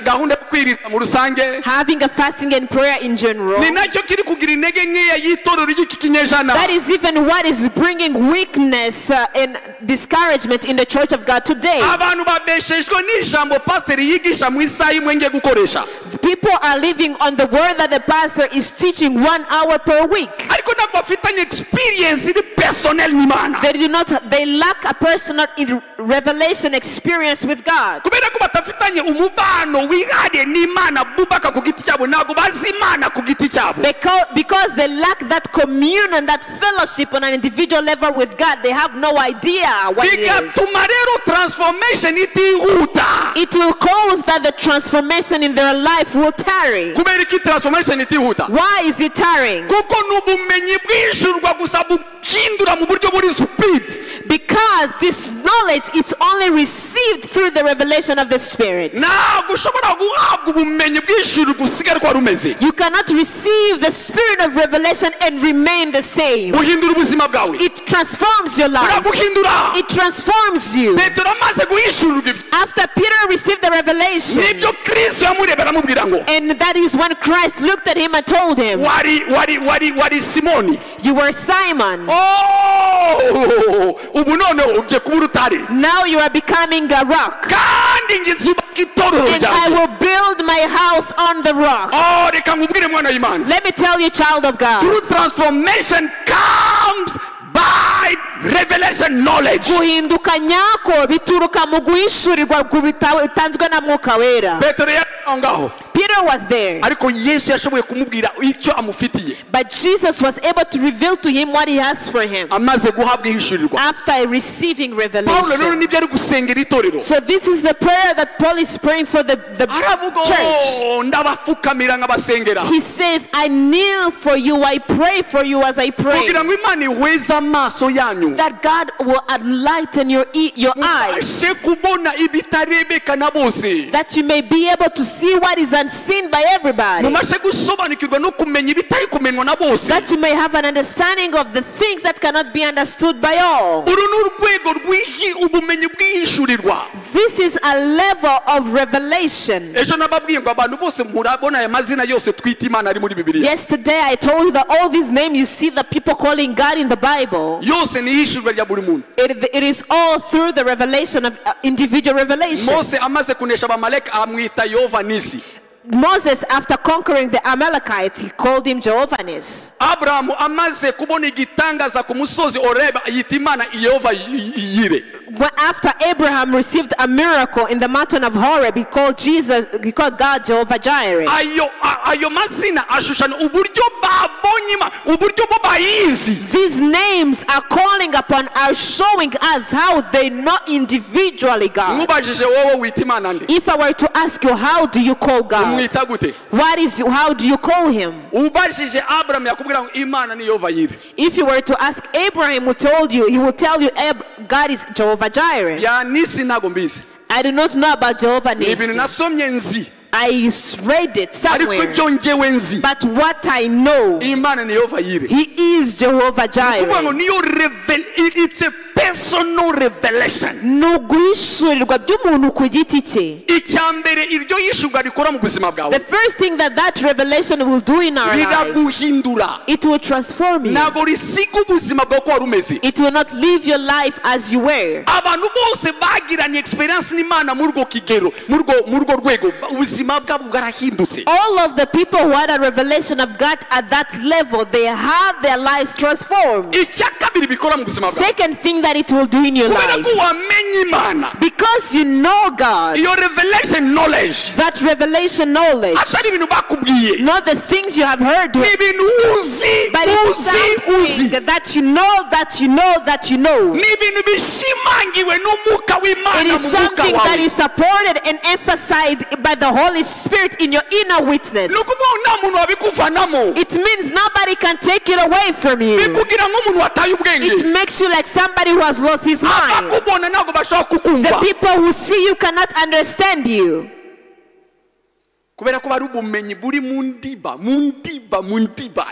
gahunda yo kwiriza mu rusange. having a fasting and prayer in general. Ni nacyo kiri kugira intege nkeya y'itorero ry'iki kinyejana. That is even what is bringing weakness and discouragement in the church of God today. Abantu babeshejwe n'ijambo pasiteri yigisha mu isaha imwe ngiye gukoresha. People are living on the word that the pastor is teaching 1 hour per week. Ariko ntabwo bafitanye experience iri personal n'Imana. They lack a personal revelation experience with God. Kubera ko batafitanye umubano wihariye n'Imana bubaka ku giti cyabo, ntabwo bazi Imana ku giti cyabo. Because they lack that communion, that fellowship on an individual level with God. They have no idea what it is. bigatuma rero transformation itihuta. It will cause that the transformation in their life will tarry. Kubera iki transformation itihuta? Why is it tarrying? Kuko nubumenyi bwishurwa gusa buhindura mu buryo buri speed. Because this knowledge is only received through the revelation of the Spirit. Ntabwo ushobora guhabwa ubumenyi bwishurwa usigara kwa rumeze. You cannot receive the spirit of revelation and remain the same. Buhindura ubuzima bwawe. It transforms your life. Burabuhindura. It transforms you. Petero amaze guhishurwa After Peter received the revelation, nibyo Kristo yamurebera amubwira ngo and that is when Christ looked at him and told him, wari Simoni. you were Simon. Ubu none ugiye kuba urutare. Now you are becoming a rock. Kandi nge nzubaka itorero And I ryanjye. will build my house on the rock. Reka nkubwire mwana w'Imana. Let me tell you, child of God, True transformation comes by revelation knowledge. guhinduka nyako bituruka mu guhishurirwa bitanzwe na Mwuka Wera. Petero yari aho ngaho. Peter was there, Ariko Yesu yashoboye kumubwira icyo amufitiye. but Jesus was able to reveal to him what he has for him Amaze guhabwa ihishurirwa. after receiving Paulo rero revelation. nibyo ari gusengera itorero. So this is the prayer that Paul is praying for the Aravuga church. ndabafukamira nk'abasengera. He says, I kneel for you, I pray for you as I pray, Kugira ngo Imana ihweze amaso yanyu. that God will enlighten your eyes, Mubashe kubona ibitarebeka na bose. that you may be able to see what is unseen by everybody, Mubashe gusobanukirwa no kumenya ibitari kumenywa na bose. that you may have an understanding of the things that cannot be understood by all. Uru ni urwego ubumenyi bw'ihishurirwa. This is a level of revelation. Ejo nababwiye ngo abantu bose murabona aya mazina yose twita Imana ari muri Bibiliya. Yesterday I told you that all these names you see the people calling God in the Bible, Yose ni ihishurirwa rya buri muntu. it is all through the revelation of individual revelation. Mose amaze kunesha abamaleki amwita Yehova Nisi. Moses, after conquering the Amalekites, he called him Jehovah Nis. Abrahamu amaze kubona igitangaza ku musozi Oreba yita Imana Yehova Yire. After Abraham received a miracle in the mountain of Horeb, he called God Jehovah Jireh. Ayo mazina ashushanya uburyo babonye Imana, uburyo bo bayizi. These names are calling upon, are showing us how they know individually God. Mubajije wowe wita Imana nde? If I were to ask you, how do you call God? Umwita gute? How do you call him? Ubajije Abraham yakubwira ngo Imana ni Yehova Yire. If you were to ask Abraham, he will tell you God is Jehovah Jireh. Ya Nisi ntago mbizi. I do not know about Jehovah Ni ibintu Nisi. nasomye nzi. I read it Ariko somewhere. ibyo ngewe nzi. But what I know, Imana ni Yehova Yire. he is Jehovah Kuvuga ngo Jireh. niyo it's a personal revelation. Ni uguhishurirwa by'umuntu ku giti cye. Icyambere iryo yishurwa rikora mu buzima bwawe. The first thing that revelation will do in our lives, Riraguhindura. it will transform you. Ntago risiga ubuzima bwawe ko wari umeze. It will not leave your life as you were. Abantu bose bagiranye experience n'Imana muri urwo kigero, muri urwo rwego, ubuzima bwabo bwarahindutse. All of the people who had a revelation of God at that level, they had their lives transformed. Icya kabiri bikora mu buzima bwawe. Second thing that it will do in your Kubera life, ko wamenye Imana. because you know God, Your revelation knowledge. that revelation knowledge, Atari ibintu bakubwiye. not the things you have heard, Ni ibintu uzi, but it's something that you know, that you know, that you know. Ni ibintu bishimangiwe n'umwuka w'Imana It mu is mwuka something that wawe. is supported and emphasized by the Holy Spirit in your inner witness. Ni ukuvuga ngo nta muntu wabikuvanamo. It means nobody can take it away from you. Bikugira nk'umuntu wataye ubwenge. It makes you like somebody who has lost his mind. Abakubona ntabwo bashobora The kukumva. people who see you cannot understand you. Kubera ko bari ubumenyi buri mu ndiba.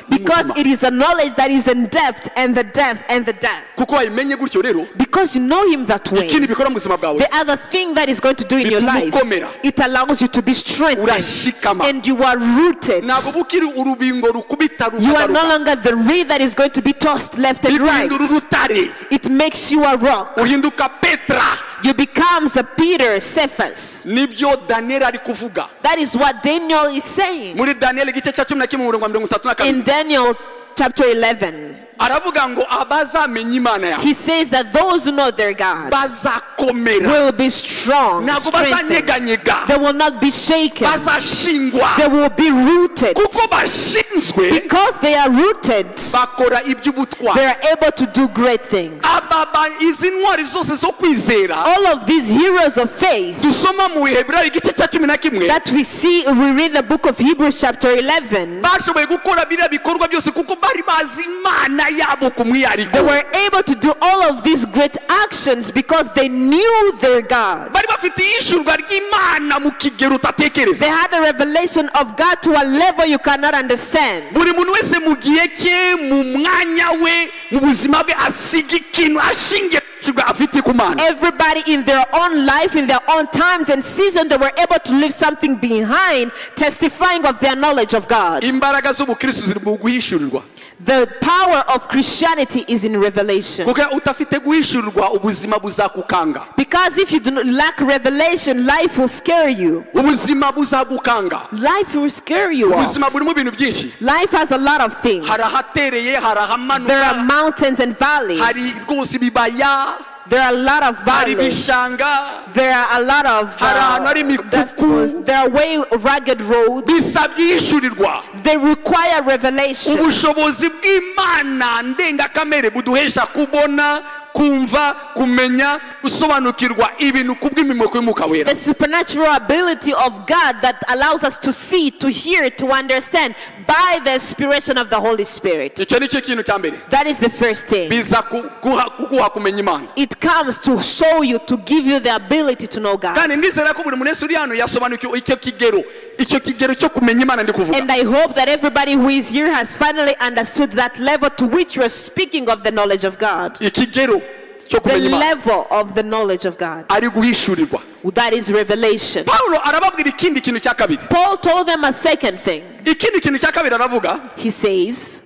Because it is a knowledge that is in depth and the depth and the depth. Kuko wayimenye gutyo rero. Because you know him that way. Ikindi bikora mu buzima bwawe. The other thing that is going to do in your life, it allows you to be strengthened Urashikama. and you are rooted. Ntabwo bukiri urubingo rukubita You are no rugaruka. longer the reed that is going to be tossed left and right. Bihindura urutare. It makes you a rock. Uhinduka Petra. You become a Peter, Cephas. Nibyo Daniel ari kuvuga. That is what Daniel is saying. Muri Daniel igice cya 11 umurongo wa 32. In Daniel chapter 11, aravuga ngo abazamenya imana yawe He says that those who know their God bazakomera will be strong, ntabwo strengthened. bazanyeganyega They will not be shaken. bazashingwa They will be rooted. kuko bashinzwe Because they are rooted, bakora they iby'ubutwari are able to do great things. ababa izi ntwari zose zo kwizera All of these heroes of faith dusoma mu Heburayo igice cya 11 that we read the book of Hebrews chapter 11, bashoboye gukora biriya bikorwa byose kuko bari bazi imana yabo ku they mwihariko were able to do all of these great actions because they knew their God. bari bafite iyishurwa ry'imana mu kigero utatekereza They had a revelation of God to a level you cannot understand. buri muntu wese mu gihe cye mu mwanya we mu buzima bwe asiga ikintu ashingiye afite ku mana Everybody in their own life, in their own times and season, they were able to leave something behind, testifying of their knowledge of God. imbaraga z'ubukristo ziri mu guhishurirwa The power of Christianity is in revelation. kuko utafite guhishurirwa ubuzima buzakukanga Because if you do not lack revelation, life will scare you. ubuzima buzagukanga Life will scare you off. ubuzima burimo ibintu byinshi Life has a lot of things. hari ahatereye hari There are ahamanuka mountains and hari valleys. rwose ibibaya There are a lot of hari valleys. ibishanga There are a lot of hari ahantu hari imikuku there are way rugged roads. bisabye ihishurirwa They require revelation. ubushobozi bw'imana ndengakamere buduhesha kubona kumva kumenya gusobanukirwa ibintu kubw'imirimo y'umwuka wera The supernatural ability of God that allows us to see, to hear, to understand by the inspiration of the Holy Spirit. icyo ni cyo kintu cya mbere That is the first thing. biza kuguha kumenya imana It comes to show you, to give you the ability to know God. kandi ndizera ko buri muntu wese uri hano yasobanukiwe icyo kigero cyo kumenya imana ndi kuvuga And I hope that everybody who is here has finally understood that level to which you are speaking of the knowledge of God. ikigero cyo The kumenya imana level of the knowledge of God. ari guhishurirwa That is revelation. Paulo arababwira ikindi kintu cya kabiri Paul told them a second thing. ikindi kintu cya kabiri aravuga He says,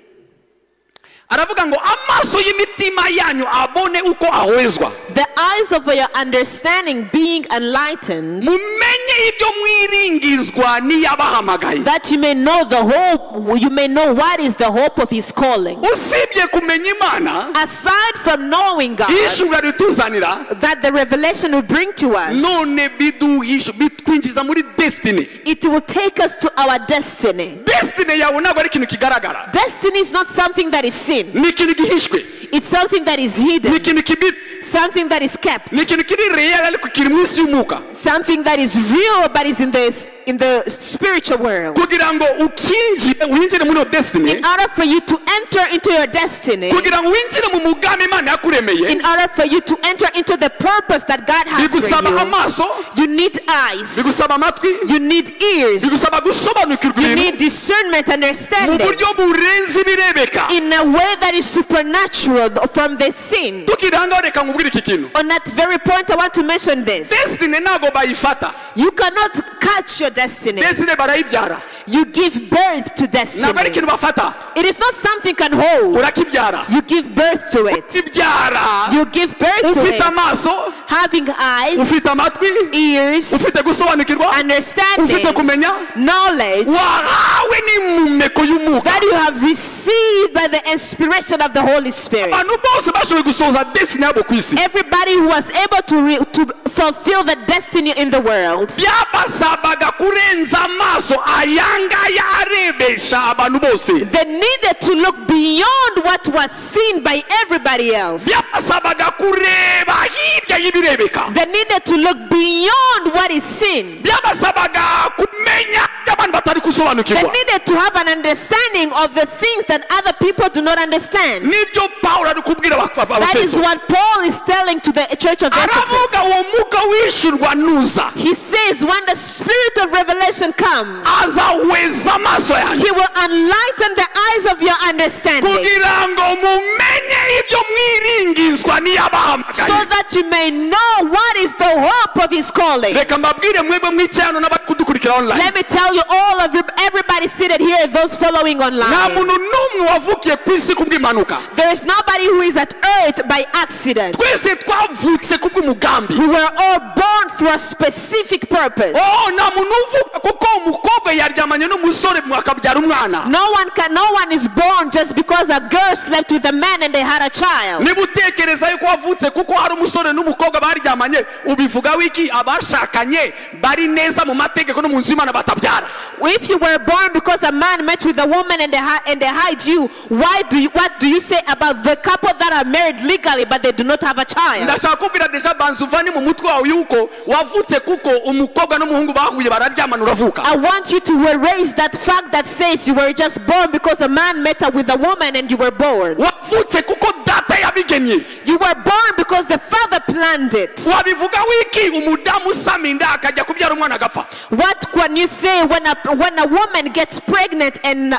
aravuga ngo amaso y'imitima yanyu abone uko ahwezwa the eyes of your understanding being enlightened, mumenye ibyo mwiringizwa n'iyabahamagaye that you may know the hope, you may know what is the hope of his calling. usibye kumenya imana Aside from knowing God, ishuri rituzanira that the revelation will bring to us, none bitwinjiza muri destiny it will take us to our destiny. destiny yawe ntabwo ari ikintu kigaragara Destiny is not something that is seen. ni ikintu gihishwe It's something that is ni hidden, ikintu kibitse something that is kept, ni ikintu kiri real ariko kiri mu isi y'umwuka something that is real but is in the spiritual world. kugira ngo ukinjire winjire muri iyo destiny In order for you to enter into your destiny, kugira ngo winjire mu mugambi imana yakuremeye in order for you to enter into the purpose that God has bigusaba for you, amaso you need eyes, bigusaba amatwi you need ears, bigusaba gusobanukirwa you ibintu need discernment, mu understanding, buryo burenze ibirebeka in a way that is supernatural from the sin. tukiri ahangaho reka nkubwire iki kintu On that very point, I want to mention this. destiny ntabwo bayifata You cannot catch your destiny. destiny barayibyara You give birth to ntabwo ari destiny. ikintu bafata It is not something you can hold. urakibyara You give birth to it. ibyara You give birth to ufite it. amaso Having eyes, ufite amatwi ears, ufite gusobanukirwa ufite understanding, kumenya knowledge wahawe n'impumeko y'umwuka that you have received by the inspiration of the Holy Spirit. abantu bose bashoboye gusohoza destiny yabo ku isi Everybody who was able to fulfill the destiny in the world, byabasabaga kurenza amaso ayangaya arebesha abantu bose they needed to look beyond what was seen by everybody else. byabasabaga kureba hirya y'ibirebeka They needed to look beyond what is seen. byabasabaga kumenya ibyo abantu batari They gusobanukirwa needed to have an understanding of the things that other people do not understand. nibyo pawulo ari kubwira That is abafeso what Paul is telling to the church of aravuga Ephesus. uwo mwuka wishurwa nuza He says when the spirit of revelation comes, azaweza amaso yanjye he will enlighten the eyes of your understanding kugira ngo mumenye ibyo mwiringizwa so niyabahamagaye. that you may know what is the hope of his calling. Reka mbabwire mwebwe mwicyano n'abakudukurikira online. Let me tell you, all of you, everybody seated here, those following Nta online. muntu n'umwe wavukiye ku isi kubw'impanuka. There is nobody who is at earth by accident. Twese twavutse kubw'umugambi. We were all born for a specific purpose. Nta muntu uvuka kuko umukobwa yaryamanye n'umusore akabyara umwana. No one is born just because a girl slept with a man and they had a child. Niba utekereza yuko wavutse kuko hari umusore n'umukobwa baryamanye, ubivuga wiki abashakanye bari neza mu mategeko no mu nzu y'Imana batabyara. If you were born because a man met with a woman and they hide you, what do you say about the couple that are married legally but they do not have a child? Ndashaka kubwira deja banzu vani mu mutwe wawe yuko wavutse kuko umukobwa n'umuhungu bahuye bararyamana uravuka. I want you to erase that fact that says you were just born because a man met with a woman and you were born. Wavutse kuko data yabigennye. You were born because the father planned it. Wabivuga wiki umudamu usama inda akajya kubyara umwana agapfa. What can you say when a woman gets pregnant and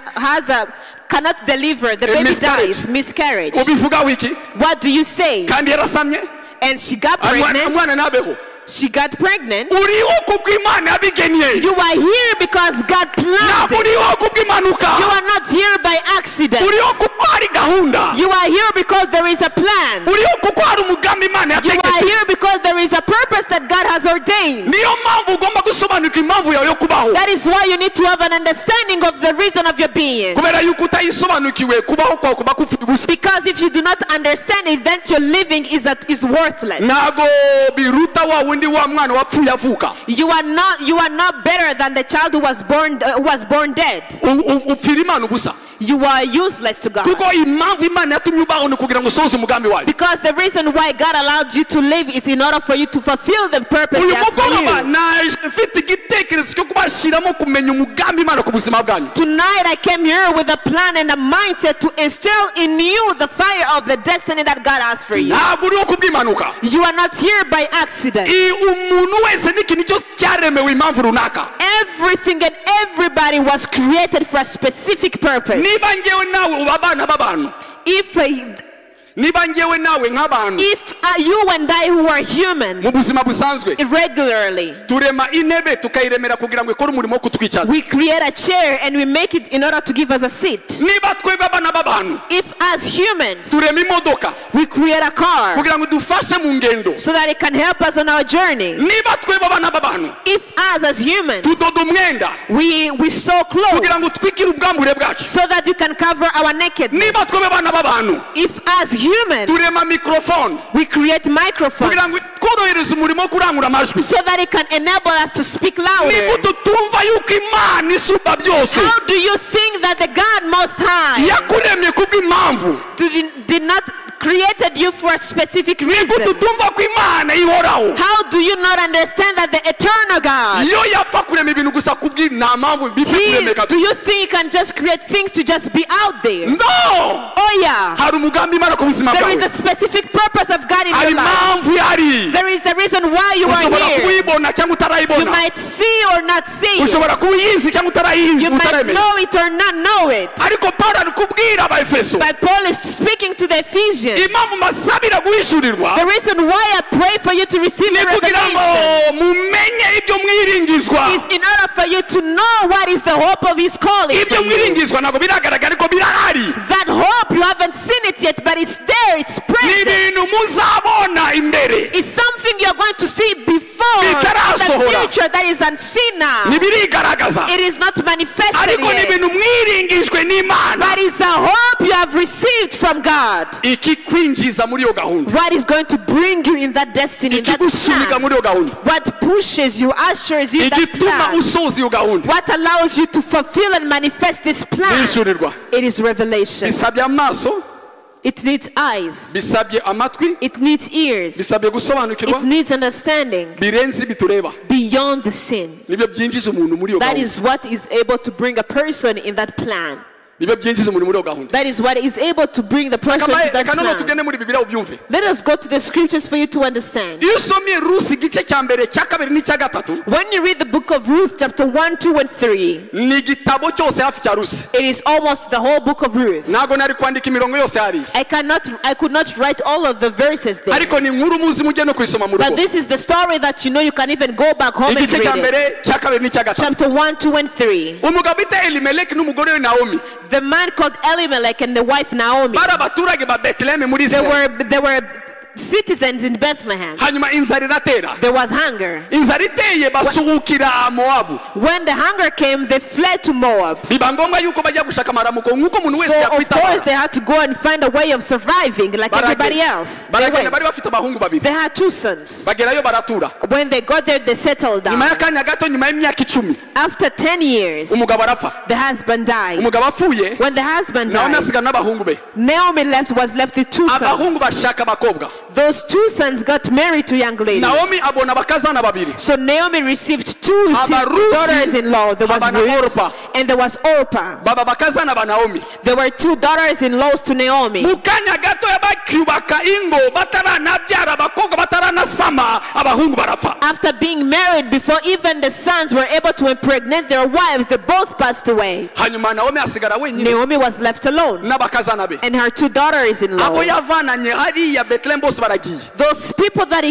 cannot deliver, the baby dies, miscarriage? Ubivuga wiki? What do you say? Kandi yarasamye? And she got pregnant. Umwana nabeho. She got pregnant. Uriho kuko Imana yabigennye. You are here because God planned it. Uriho kubw'impanuka. You are not here by accident. Uriho kuko hari gahunda. You are here because there is a plan. Uriho kuko hari umugambi Imana yategetse. You are here because there is a purpose that God has ordained. Niyo mpamvu ugomba gusobanuka impamvu yawe yo kubaho. That is why you need to have an understanding of the reason of your being. Kubera yuko utayisobanukiwe kubaho kwawe kuba kufite ubusa. Because if you do not understand it, then your living is worthless. Ntago biruta wa wundi wa mwana wapfuye avuka. You are not better than the child who was born dead. Upfira Imana ubusa. You are useless to God. Kuko impamvu Imana yatumye ubaho ni kugira ngo usohoze umugambi wayo. Because the reason why God allowed you to live is in order for you to fulfill the purpose He has for you. Naje mfite igitekerezo cyo kubashiramo kumenya umugambi Imana ku buzima bwanyu. Tonight I came here with a plan and a mindset to instill in you the fire of the destiny that God has for you. Ntabwo uriho kubw'impanuka. You are not here by accident. Umuntu wese n'ikintu cyose cyaremewe impamvu runaka. Everything and everybody was created for a specific purpose. Niba ngewe nawe ubabana b'abantu. Niba ngewe nawe nk'abantu. If you and I who are human, mu buzima busanzwe, irregularly, turema intebe tukayiremera kugira ngo ikore umurimo wo kutwicaza. we create a chair and we make it in order to give us a seat. Niba twebwe abana b'abantu, if as humans, turema imodoka, we create a car kugira ngo dufashe mu ngendo, so that it can help us on our journey. Niba twebwe abana b'abantu, if as humans, tudoda umwenda, we sew clothes, kugira ngo twikire ubwambure bwacu, so that you can cover our nakedness. Niba twebwe abana b'abantu, if as humans, turema microphone, we create microphones, kugira ngo tworohereze umurimo wo kurangura amajwi, so that it can enable us to speak louder. Niba tutumva yuko Imana isumba byose, how do you think that the God Most High yakuremye kubw'impamvu did not created you for a specific reason? How do you not understand that the eternal God, do you think he can just create things to just be out there? No. Oh yeah. There is a specific purpose of God in your life. There is a reason why you are here. You might see or not see it. You might know it or not know it. But Paul is speaking to the Ephesians. The reason why I pray for you to receive the revelation is in order for you to know what is the hope of his calling for you. That hope, you haven't seen it yet, but it's there, it's present. It's something you're going to see before in the future that is unseen now. It is not manifested yet, but it's the hope you have received from God. What is going to bring you in that destiny, in that plan? What pushes you, ushers you in that plan? What allows you to fulfill and manifest this plan? It is revelation. It needs eyes. It needs ears. It needs understanding beyond the sin. That is what is able to bring a person in that plan. nibyo byinjiza umuntu muri gahunda. That is what is able to bring the person to that plan. tugende muri Bibiliya ubyumve. Let us go to the scriptures for you to understand. Iyo usomye Rusi igice cya mbere cya kabiri n'icya gatatu, when you read the book of Ruth chapter 1, 2 and 3, ni igitabo cyose hafi cya Rusi. it is almost the whole book of Ruth. Ntago nari kwandika imirongo yose hari. I could not write all of the verses there. Ariko ni nkuru muzi mujye no kuyisoma mu rugo. But this is the story that you know you can even go back home and read igice cya it. mbere cya kabiri n'icya gatatu. Chapter 1, 2 and 3. Umugabo bita Elimeleki n'umugore we Naomi. The man called Elimelech and the wife Naomi. Bari abaturage ba Bethlehem muri Israel. They were citizens in Bethlehem. Hanyuma inzara iratera. There was hunger. Inzara iteye basuhukira Moabu. When the hunger came, they fled to Moab. Biba ngombwa yuko bajya gushaka amaramuko nk'uko umuntu wese So of course yakwita. they had to go and find a way of surviving like everybody else. They Baragenda went. bari bafite abahungu babiri. They had 2 sons. Bagerayo baratura. When they got there, they settled Nyuma down. y'akanya gato, nyuma y'imyaka 10, After 10 years, umugabo arafa. the husband died. Umugabo apfuye, When the husband Naomi died, asigana n'abahungu be. Naomi was left with 2 Abahungu sons. bashaka abakobwa. Those 2 sons got married to young ladies. Naomi abona bakazana babiri. So Naomi received 2 Haba Rusi, daughters-in-law. There was haba na Ruth Orpa. and there was Orpah. Baba bakazana ba Naomi. There were 2 daughters-in-laws to Naomi. Mukanya gato yabakyubaka ingo bataranabyara abakobwa bataranasama abahungu barafa. After being married, before even the sons were able to impregnate their wives, they both passed away. Hanyuma Naomi asigara wenyine Naomi was left alone, n'abakazana be. and her 2 Abo daughters-in-law. yavananye hariya Bethlehem bose baragiye. Those people that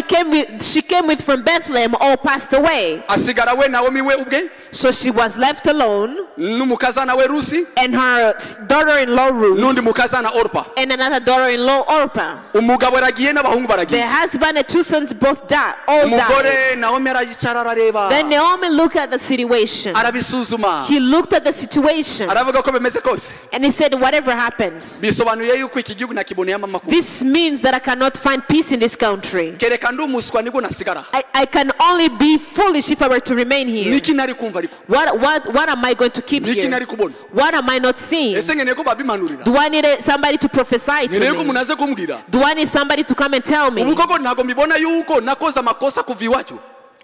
she came with from Bethlehem all passed away. Asigara we Naomi we ubwe So she was left alone, n'umukazana we Rusi and her daughter-in-law Ruth, n'undi mukazana Orpa. and another daughter-in-law Orpah. Umugabo aragiye n'abahungu The baragiye. husband and 2 sons both died. All Umugore died. Naomi arayicara arareba. Then Naomi looked at the situation. Arabisuzuma. He looked at the situation, Aravuga ko bemeze kose. and he said, whatever happens, Bisobanuye yuko iki gihugu nakiboneyamo amakuru. this means that I cannot find peace in this country. Kereka ndi umuswa nibwo nasigara. I can only be foolish if I were to remain here. Niki nari kumva ariko. What am I going to keep Niki here? nari kubona. What am I not seeing? Ese nkeneye ko babimanurira. Do I need somebody to prophesy Nkeneye ko to me? umuntu aze kumbwira. Do I need somebody to come and tell me? Ubu koko ntago mbibona yuko nakoze amakosa kuva iwacu.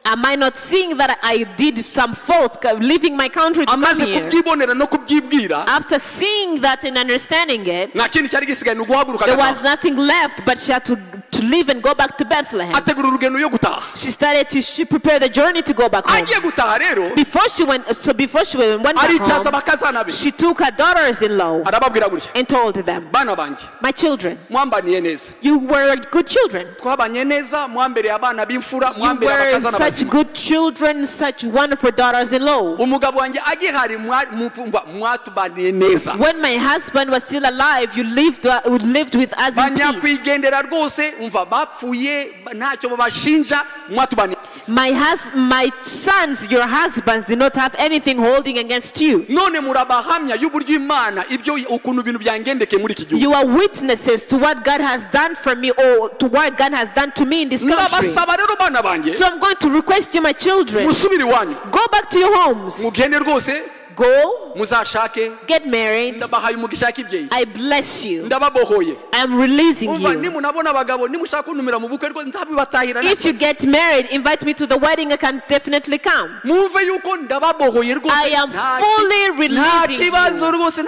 Am I not seeing that I did some faults leaving my country to come Amaze here? kubyibonera no kubyibwira. After seeing that and understanding it, Nta kindi cyari gisigaye ni uguhaguruka there agataha. was nothing left, but she had to leave and go back to Bethlehem. Ategura urugendo yo gutaha. She prepared the journey to go back home. Agiye gutaha rero. Before she went back Aricaza home, bakazana be. she took her daughters-in-law Arababwira gutya. and told them, Bana banjye. my children, Mwambaniye neza. you were good children. Twabanye neza, mwambereye abana b'imfura, You mwambereye were abakazana such bazima. good children, such wonderful daughters-in-law. Umugabo wanjye agihari mwatubaniye neza. When my husband was still alive, you lived with us in peace. Banyakwigendera rwose umva bapfuye ntacyo babashinja mwatubaniye. My sons, your husbands, did not have anything holding against you. None murabahamya y'uburyo Imana ibyo ukuntu ibintu byangendeke muri iki gihugu. You are witnesses to what God has done for me or to what God has done to me in this country. Ndabasaba rero bana banjye. So I'm going to request you, my children, Musubire iwanyu. go back to your homes. Mugende rwose. Go, Muzashake. get married. Ndabahaye umugisha kibyeyi. I bless you. Ndababohoye. I'm releasing Umva you. nimunabona abagabo nimushaka kuntumira mu bukwe rwo nzabibatahira. If you get married, invite me to the wedding. I can definitely come. Mwumve yuko ndababohoye rwose. I am fully releasing you.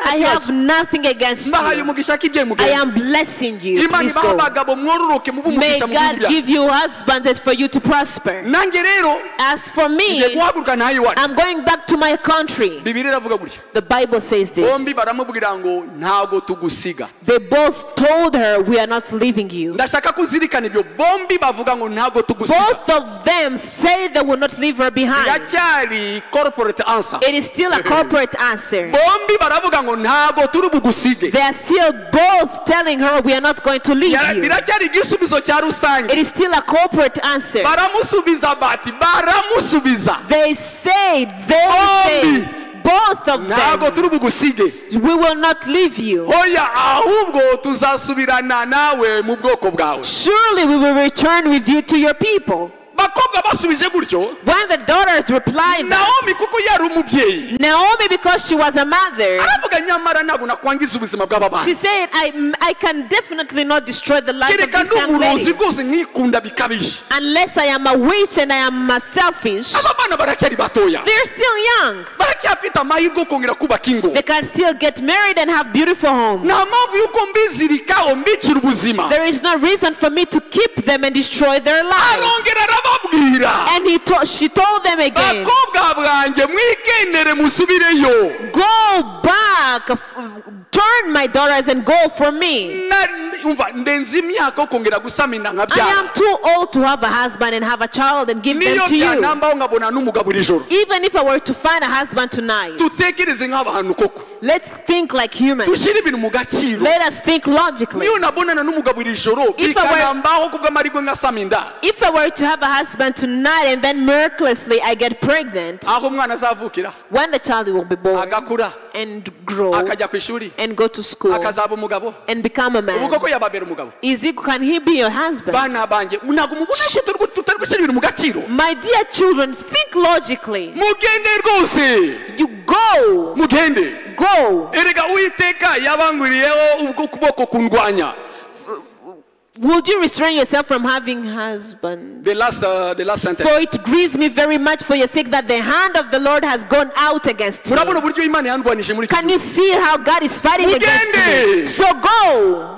I have nothing against Mbahaye you. umugisha kibyeyi I mugende. am blessing you. Imana Please ibaha go. abagabo mwororoke mu May bumugisha mu God Biblia. give you husbands and for you to prosper. Nanjye rero As for me, ngiye guhaguruka ntahe iwacu. I'm going back to my country. Bibiliya iravuga gutya. The Bible says this. Bombi baramubwira ngo ntago tugusiga. They both told her, we are not leaving you. Ndashaka kuzirikana ibyo. Bombi bavuga ngo ntago tugusiga. Both of them say they will not leave her behind. Yacyari corporate answer. It is still a corporate answer. Bombi baravuga ngo ntago turi bugusige. They are still both telling her, we are not going to leave you. Biracyari igisubizo cya rusange. It is still a corporate answer. Baramusubiza bati baramusubiza. They say, both of ntago turi them, bugusige. we will not leave you. Hoya ahubwo tuzasubirana nawe mu bwoko bwawe. Surely we will return with you to your people. bakobwa basubije gutyo, when the daughters replied Naomi that, kuko yari umubyeyi Naomi, because she was a mother, aravuga nyamara ntabwo nakwangiza ubuzima bw'aba bana, she said, I can definitely not destroy the life of kereka these young n'umurozi ladies rwose nkikunda bikabije. unless I am a witch and I am selfish. Aba bana baracyari batoya, They're still young. baracyafite amahirwe yo kongera kubaka ingo, They can still get married and have beautiful homes. nta mpamvu y'uko mbizirikaho mbicira ubuzima. There is no reason for me to keep them and destroy their lives. arongera arababwira, And she told them again, bakobwa bwanjye mwigendere musubireyo. go back, turn my daughters and go for me. Umva ndenze imyaka yo kongera gusama inda I nkabyara, am too old to have a husband and have a child and give niyo them to you. byanambaho nkabona n'umugabo iri joro. Even if I were to find a husband tonight, Dutekereze nk'abantu koko, let's think like humans. dushyire ibintu mu gaciro. Let us think logically. Niyo nabonana n'umugabo iri joro If I were- bikanambaho kubw'amahirwe nkasama inda, If I were to have a husband tonight and then miraculously I get pregnant, aho umwana azavukira when the child will be born agakura and grow akajya ku ishuri and go to school akazaba umugabo, and become a ubu man, koko yababera umugabo. can he be your husband? Bana banjye ntabwo mubona ko tutari gushyira ibintu mu gaciro. My dear children, think logically. Mugende rwose, You go, mugende. go. Erega Uwiteka yabanguriyeho ubwo kuboko kundwanya. Would you restrain yourself from having husband? The last sentence. For it grieves me very much for your sake that the hand of the Lord has gone out against me. Murabona uburyo Imana yandwanije muri iki Can you see how God is fighting against Mugende. me? So go.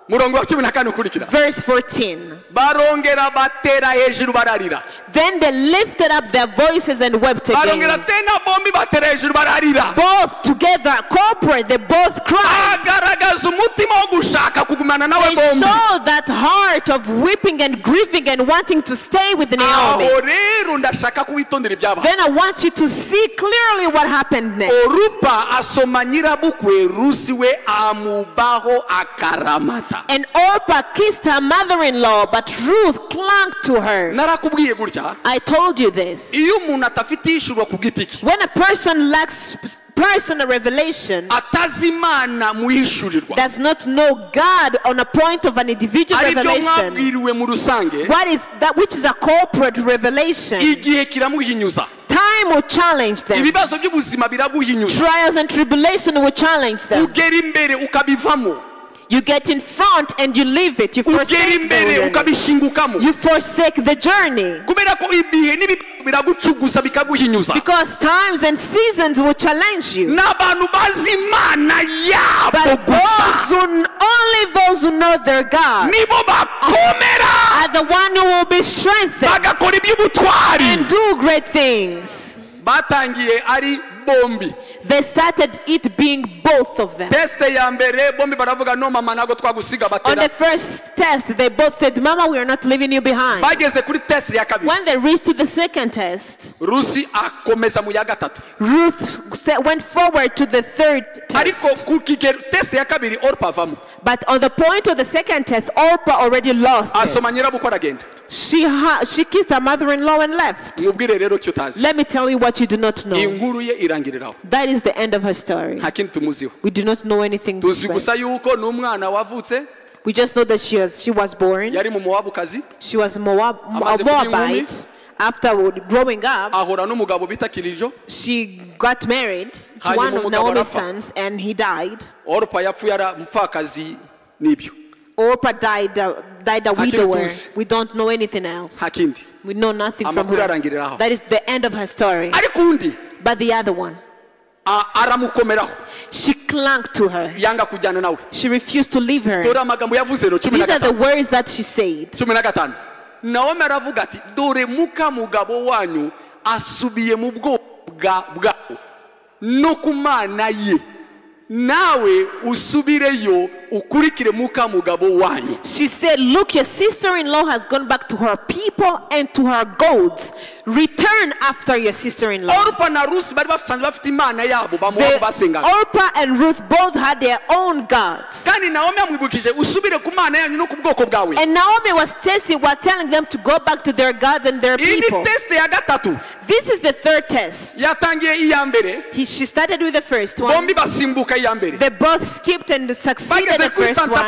murongo wa 14 ukurikira. Verse 14. Barongera batera hejuru bararira. Then they lifted up their voices and wept Barongera again. tena bombi batera hejuru bararira. Both together, corporate, they both cried. Agaragaza umutima wo gushaka kugumana nawe They bombi. saw that heart of weeping and grieving and wanting to stay with Naomi. Aho rero ndashaka kuwitondera ibyabaye. Then I want you to see clearly what happened next. Orupa asoma nyirabukwe Rusi we amubaho akaramata. And Orpah kissed her mother-in-law, but Ruth clung to her. Narakubwiye gutya. I told you this. Iyo umuntu atafite ishurwa ku giti cye, When a person lacks personal revelation, atazi Imana mu Ihishurirwa, does not know God on a point of an individual aribyo revelation, mwabwiriwe mu rusange, what is that which is a corporate revelation, igihe kiramuhinyuza. time will challenge them. Ibibazo by'ubuzima biraguhinyuza. Trials and tribulation will challenge them. Ugera imbere ukabivamo. You get in front and you leave it. You Ugera forsake imbere the journey. ukabishingukamo. You forsake the journey. Kubera ko ibihe n'ibibazo biragucugusa bikaguhinyuza. Because times and seasons will challenge you. N'abantu bazi Imana yabo But gusa only those who know their God nibo bakomera are the one who will be strengthened bagakora iby'ubutwari. and do great things. Batangiye ari bombi. They started it being both of them. Teste ya mbere bombi baravuga no mama nago twagusiga On the batera. first test, they both said, Mama, we are not leaving you behind. Bageze kuri test ya kabiri, When they reached to the second test, Rusi akomeza mu ya gatatu. Ruth went forward to the third Ariko test. ku kigero test ya kabiri Orpa avamo. But on the point of the second test, Orpah already lost Asoma it. nyirabukwe aragenda. She kissed her mother-in-law and left. Mubwire rero cyo utazi. Let me tell you what you do not know. Inkuru ye irangiriraho. That is the end of her story. Nta kindi tumuziho. We do not know anything. Tuzi different. gusa yuko n'umwana wavutse We just know that she was born. yari mu Mowabukazi, She was a Amaze kuba Moabite. inkumi. After growing up, ahora n'umugabo bita Kirijo. she got married to Hanyuma one of umugabo Naomi's arapfa. sons, and he died. Orpa yapfuye ara mupfakazi n'ibyo. Orpah died a Hakiri widower. tuzi. We don't know anything else. Nta kindi. We know nothing from Amakuru her. arangiriraho. That is the end of her story. Ariko undi But the other one, aramukomeraho she clung to her. yanga kujyana nawe. She refused to leave her. Tora amagambo yavuze rero These are the 15. words that she said. 15. Naomi aravuga ati dore muka mugabo wanyu asubiye mu bwoko bwabo no ku Mana ye, nawe usubireyo ukurikire muka mugabo wanyu. She said, look, your sister-in-law has gone back to her people and to her goats. Return after your sister-in-law. Orpa na Rusi bari basanzwe bafite Imana yabo bamuha basenga. Orpah and Ruth both had their own gods. Kandi Naomi amwibukije usubire ku Mana yanyu no ku bwoko bwawe. And Naomi was telling them to go back to their gods and their Iyi people. ni test ya gatatu. This is the third test. Yatangiye iya mbere, She started with the first one. bombi basimbuka iya mbere. They both skipped and succeeded the first one.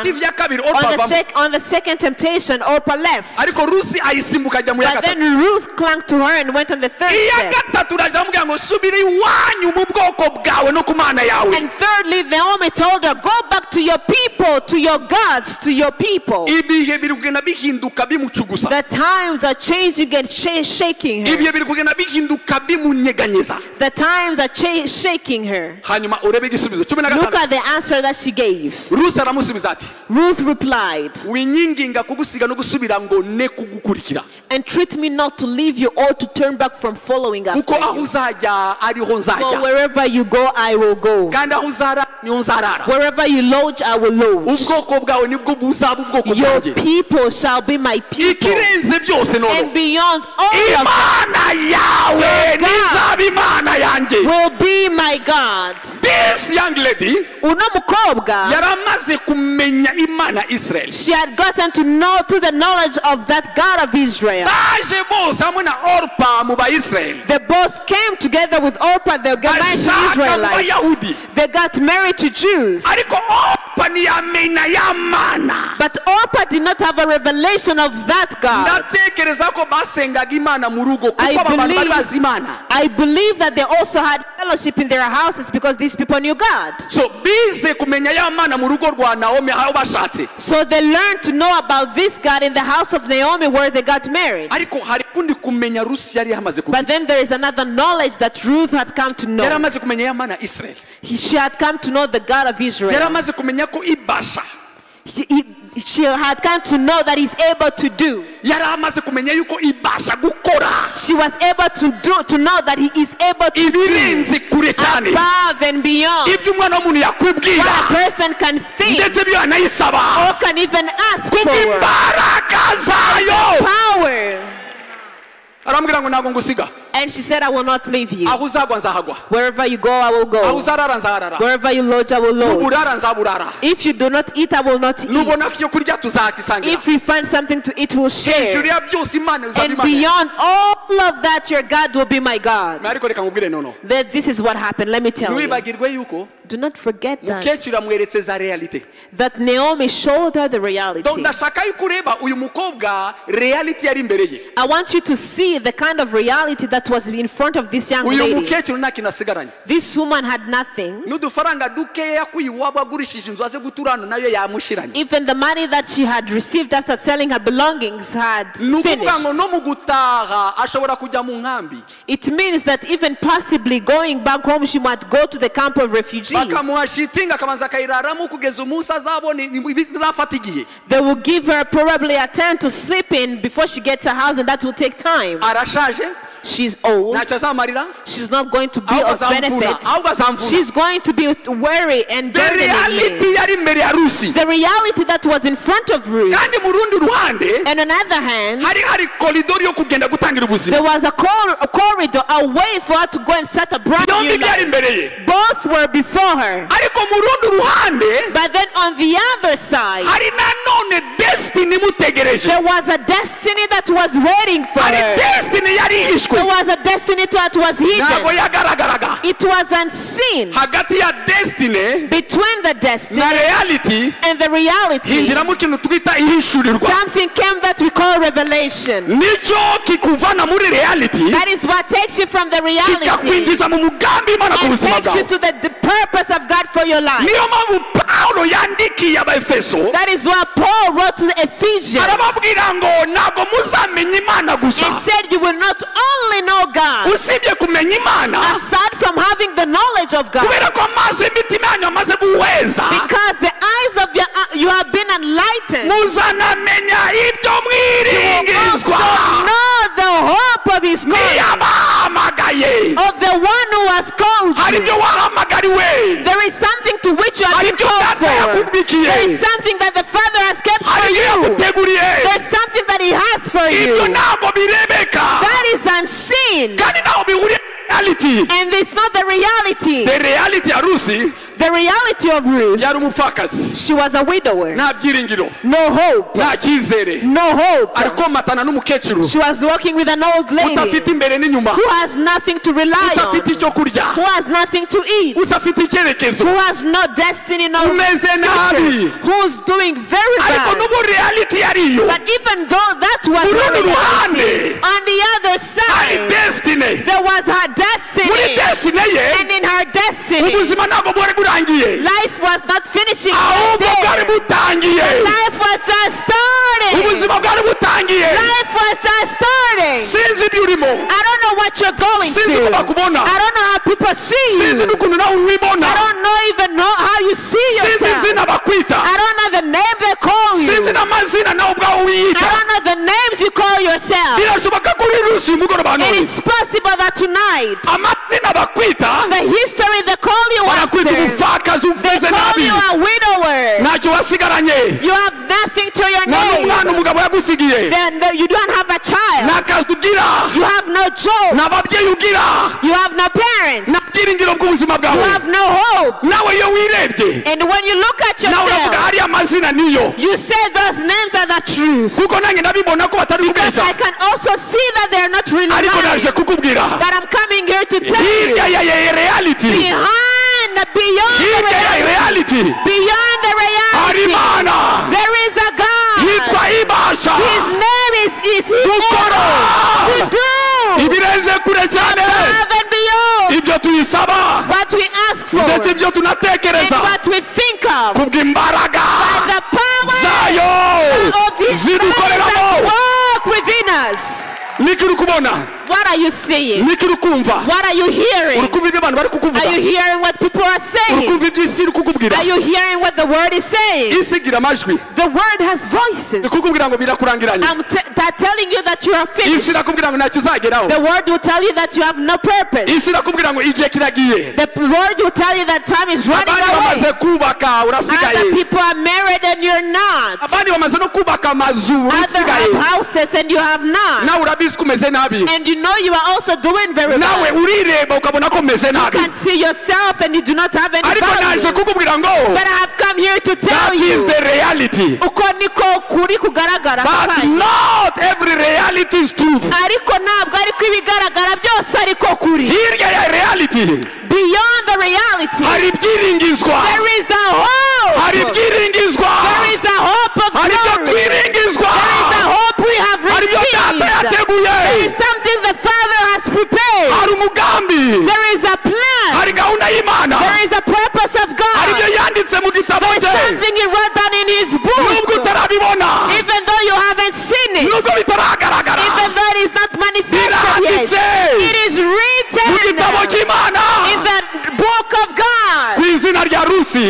On the second temptation, Orpah left. But then Ruth clung to her and went on the third step. And thirdly, Naomi told her, go back to your people, to your gods, to your people. The times are changing and shaking her. The times are shaking her. Look at the answer that she gave. Ruth replied, entreat me not to leave you or to turn back from following after you. For wherever you go, I will go. Wherever you lodge, I will lodge. Your people shall be my people. And beyond all of that, will be my God. This young lady, she had gotten to know to the knowledge of that God of Israel. They both came together with Orpah. They got married to Israelites. They got married to Jews. But Orpah did not have a revelation of that God. I believe that they also had fellowship in their houses because these people knew God. So they learned to know about this God in the house of Naomi where they got married. But then there is another knowledge that Ruth had come to know. She had come to know the God of Israel. She had come to know that he's able to do. She was able to know that he is able to do above and beyond what a person can think or can even ask for. Power. And she said, I will not leave you. Wherever you go, I will go. Wherever you lodge, I will lodge. If you do not eat, I will not eat. If we find something to eat, we'll share. And beyond all of that, your God will be my God. This is what happened. Let me tell you. Do not forget that Naomi showed her the reality. I want you to see the kind of reality that was in front of this young lady. This woman had nothing. Even the money that she had received after selling her belongings had finished. It means that even possibly going back home, she might go to the camp of refugees. They will give her probably a tent to sleep in before she gets a house, and that will take time. She's old. She's not going to be of benefit. She's going to be weary and burdened. The reality that was in front of Ruth. And on the other hand, there was a corridor, a way for her to go and start a brand new life. Both were before her. But then on the other side, there was a destiny that was waiting for her. There was a destiny that was hidden. It was unseen. Between the destiny and the reality, something came that we call revelation. That is what takes you from the reality and takes you to the purpose of God for your life. That is what Paul wrote to the Ephesians. He said you will not only know God, aside from having the knowledge of God, because the eyes of you have been enlightened. You will also know the hope of his calling, of the one who has called you. There is something to which you have been called for. There is something that the Father has kept for you. There is something that he has for you. That is unseen. And it's not the reality. The reality of Ruth, yari umupfakazi, she was a widower. nta byiringiro, No hope. nta cyizere, No hope. ariko matana n'umukecuru She was walking with an old lady udafite imbere n'inyuma, who has nothing to rely udafite on, icyo kurya, who has nothing to eat, udafite icyerekezo, who has no destiny, no umeze nabi, future, who's doing very ariko bad. n'ubu reality yariyo, But even though that was Ku her rundi reality, ruhande, on the other hari side, destiny, there was her muri destiny. destiny ye And in her destiny, ubuzima ntabwo bwari burangiye, life was not finishing right ahubwo bwari there. butangiye, Life was just starting. ubuzima bwari butangiye. Life was just starting. Sinzi ibyo urimo, I don't know what you're going sinzi through. uko bakubona, I don't know how people see sinzi you. n'ukuntu nawe ubibona, I don't even know how you see sinzi yourself. izina bakwita, I don't know the name they call you. sinzi n'amazina nawe ubwawe I wiyita. don't know the names you call yourself. Birashoboka ko uri rusi umugoroba It none, is possible that tonight, amazina bakwita the history they call you barakwita after, umupfakazi they umeze call nabi, you a widower. ntacyo wasigaranye, You have nothing to your nta n'umwana name. umugabo yagusigiye, Then you don't have a child. nta kazi ugira, You have no job. nta babyeyi ugira, You have no parents. nta byiringiro bw'ubuzima You bwawe. have no hope. Nawe iyo wirebye And when you look at nawe uravuga yourself, hariya amazina niyo, you say those names are the truth. kuko nanjye ndabibona ko batari Because kubeshya, I can also see that they're not really ariko lying. naje kukubwira But I'm coming here to tell you, hirya ya reality, beyond the hirya ya reality beyond the hari reality, Imana there is a God. yitwa Ibasha His name is gukora to do ibirenze kure cyane above and beyond ibyo tuyisaba what we ask for ndetse ibyo and tunatekereza what we think of. kubw'imbaraga By the power zayo of His Spirit zidukoreramo. that work within us. niki uri kubona, What are you saying? niki uri kumva, What are you hearing? uri kumva ibyo abantu bari kukuvuga, Are you hearing what people are uri saying? kumva ibyo isi iri kukubwira. Are you hearing what the word is saying? isi igira amajwi The word has voices. ikukubwira ngo birakurangiranye, I'm telling you that you are isi finished. irakubwira ngo ntacyo uzageraho, The word will tell you that you have no purpose. isi irakubwira ngo igihe kiragiye, The word will tell you that time is running abandi bamaze away. kubaka urasigaye, Other people are married and you're not. abandi bamaze no kubaka amazu Others urasigaye, have houses and you have not. nawe urabizi ko umeze nabi, And you know you are also doing very nawe well. urireba ukabona ko umeze You nabi, can see yourself and you do not have any ariko naje value. kukubwira ngo But I have come here to tell that is you, the reality, uko niko kuri kugaragara but kwanyu. not every reality is truth. Ariko ntabwo ariko ibigaragara byose ariko kuri. Hirya ya reality Beyond the reality, hari ibyiringizwa, there is the hope. hari ibyiringizwa, There is the hope of hari ibyo glory. twiringizwa, There is the hope we have hari ibyo data received. yateguye, There is something the Father has prepared. hari umugambi, There is a plan. hari gahunda y'Imana, There is the purpose of hari ibyo God. yanditse mu gitabo There is cye, something He wrote down in His nubwo book. utarabibona, Even though you haven't seen it, nubwo bitaragaragara, even though it is not manifested biranditse yet, it is mu gitabo written cy'Imana in the book of God. ku izina rya Rusi,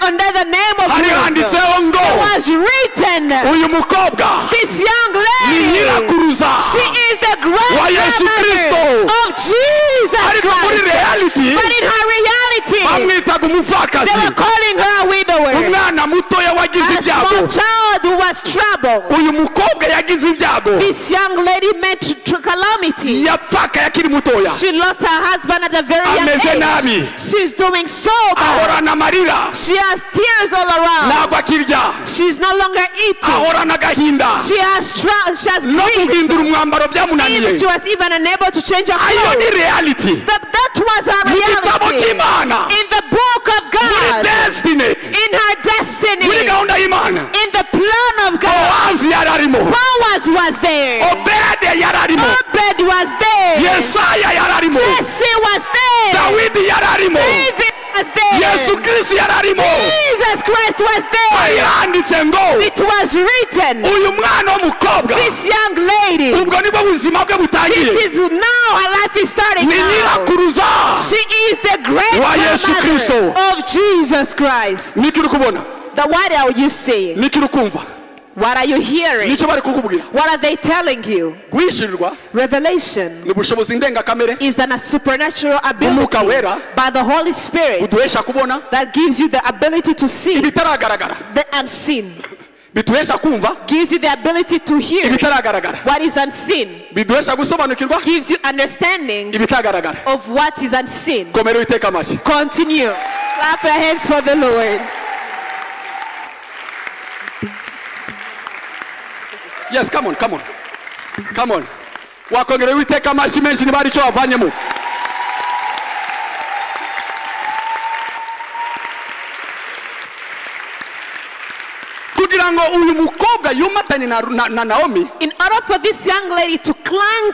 Under the name of hari Ruth, handitseho ngo it was written, uyu mukobwa this young ni lady, nyirakuruza she is the wa Yesu Kristo, grandmother of Jesus ariko muri Christ. reality But in her reality, bamwitaga they umupfakazi, were calling her a widower, umwana mutoya wagize a ibyago, small child who was troubled. uyu mukobwa yagize ibyago, This young lady met calamity. yapfaka yakiri mutoya, She lost her husband at a very young ameze age. nabi, She's doing so bad. ahorana amarira, She has tears all around. ntabwo akirya, She's no longer eating. ahorana agahinda, She has no grief. guhindura umwambaro byamunaniye. She was even unable to change her Ayo clothes. ni reality That was her mu gitabo reality. cy'Imana, In the book of muri God, destiny, in her destiny, muri gahunda y'Imana. in the plan of God, Bowazi yari arimo, Boaz was there. Obede yari arimo, Obed was there. Yesaya yari arimo, Jesse was there. Dawidi yari arimo, David was there. Yesu Kristo yari arimo. Jesus Christ was there. Yanditse ngo It was written, uyu mwana w'umukobwa, this young lady, ubwo nibwo buzima bwe butangiye, this is now her life is starting ni now. nyirakuruza. She is the great Wa Yesu Kristo. grandmother of Jesus Christ. Niki uri kubona, What are you saying? niki uri kumva, What are you hearing? nicyo bari kukubwira. What are they telling you? Guhishurirwa Revelation ni ubushobozi ndengakamere is a supernatural Umwuka ability wera by the Holy Spirit buduhesha kubona that gives you the ability to see ibitaragaragara, the unseen, biduhesha kumva gives you the ability to hear ibitaragaragara, what is unseen, biduhesha gusobanukirwa gives you understanding ibitagaragara. of what is unseen. Komera Uwiteka amashyi. Continue. Clap your hands for the Lord. Yes, come on. Wakongere witeka amashyi menshi niba ari cyo wavanyemo. Kugira ngo uyu mukobwa yumatane na Naomi, in order for this young lady to cling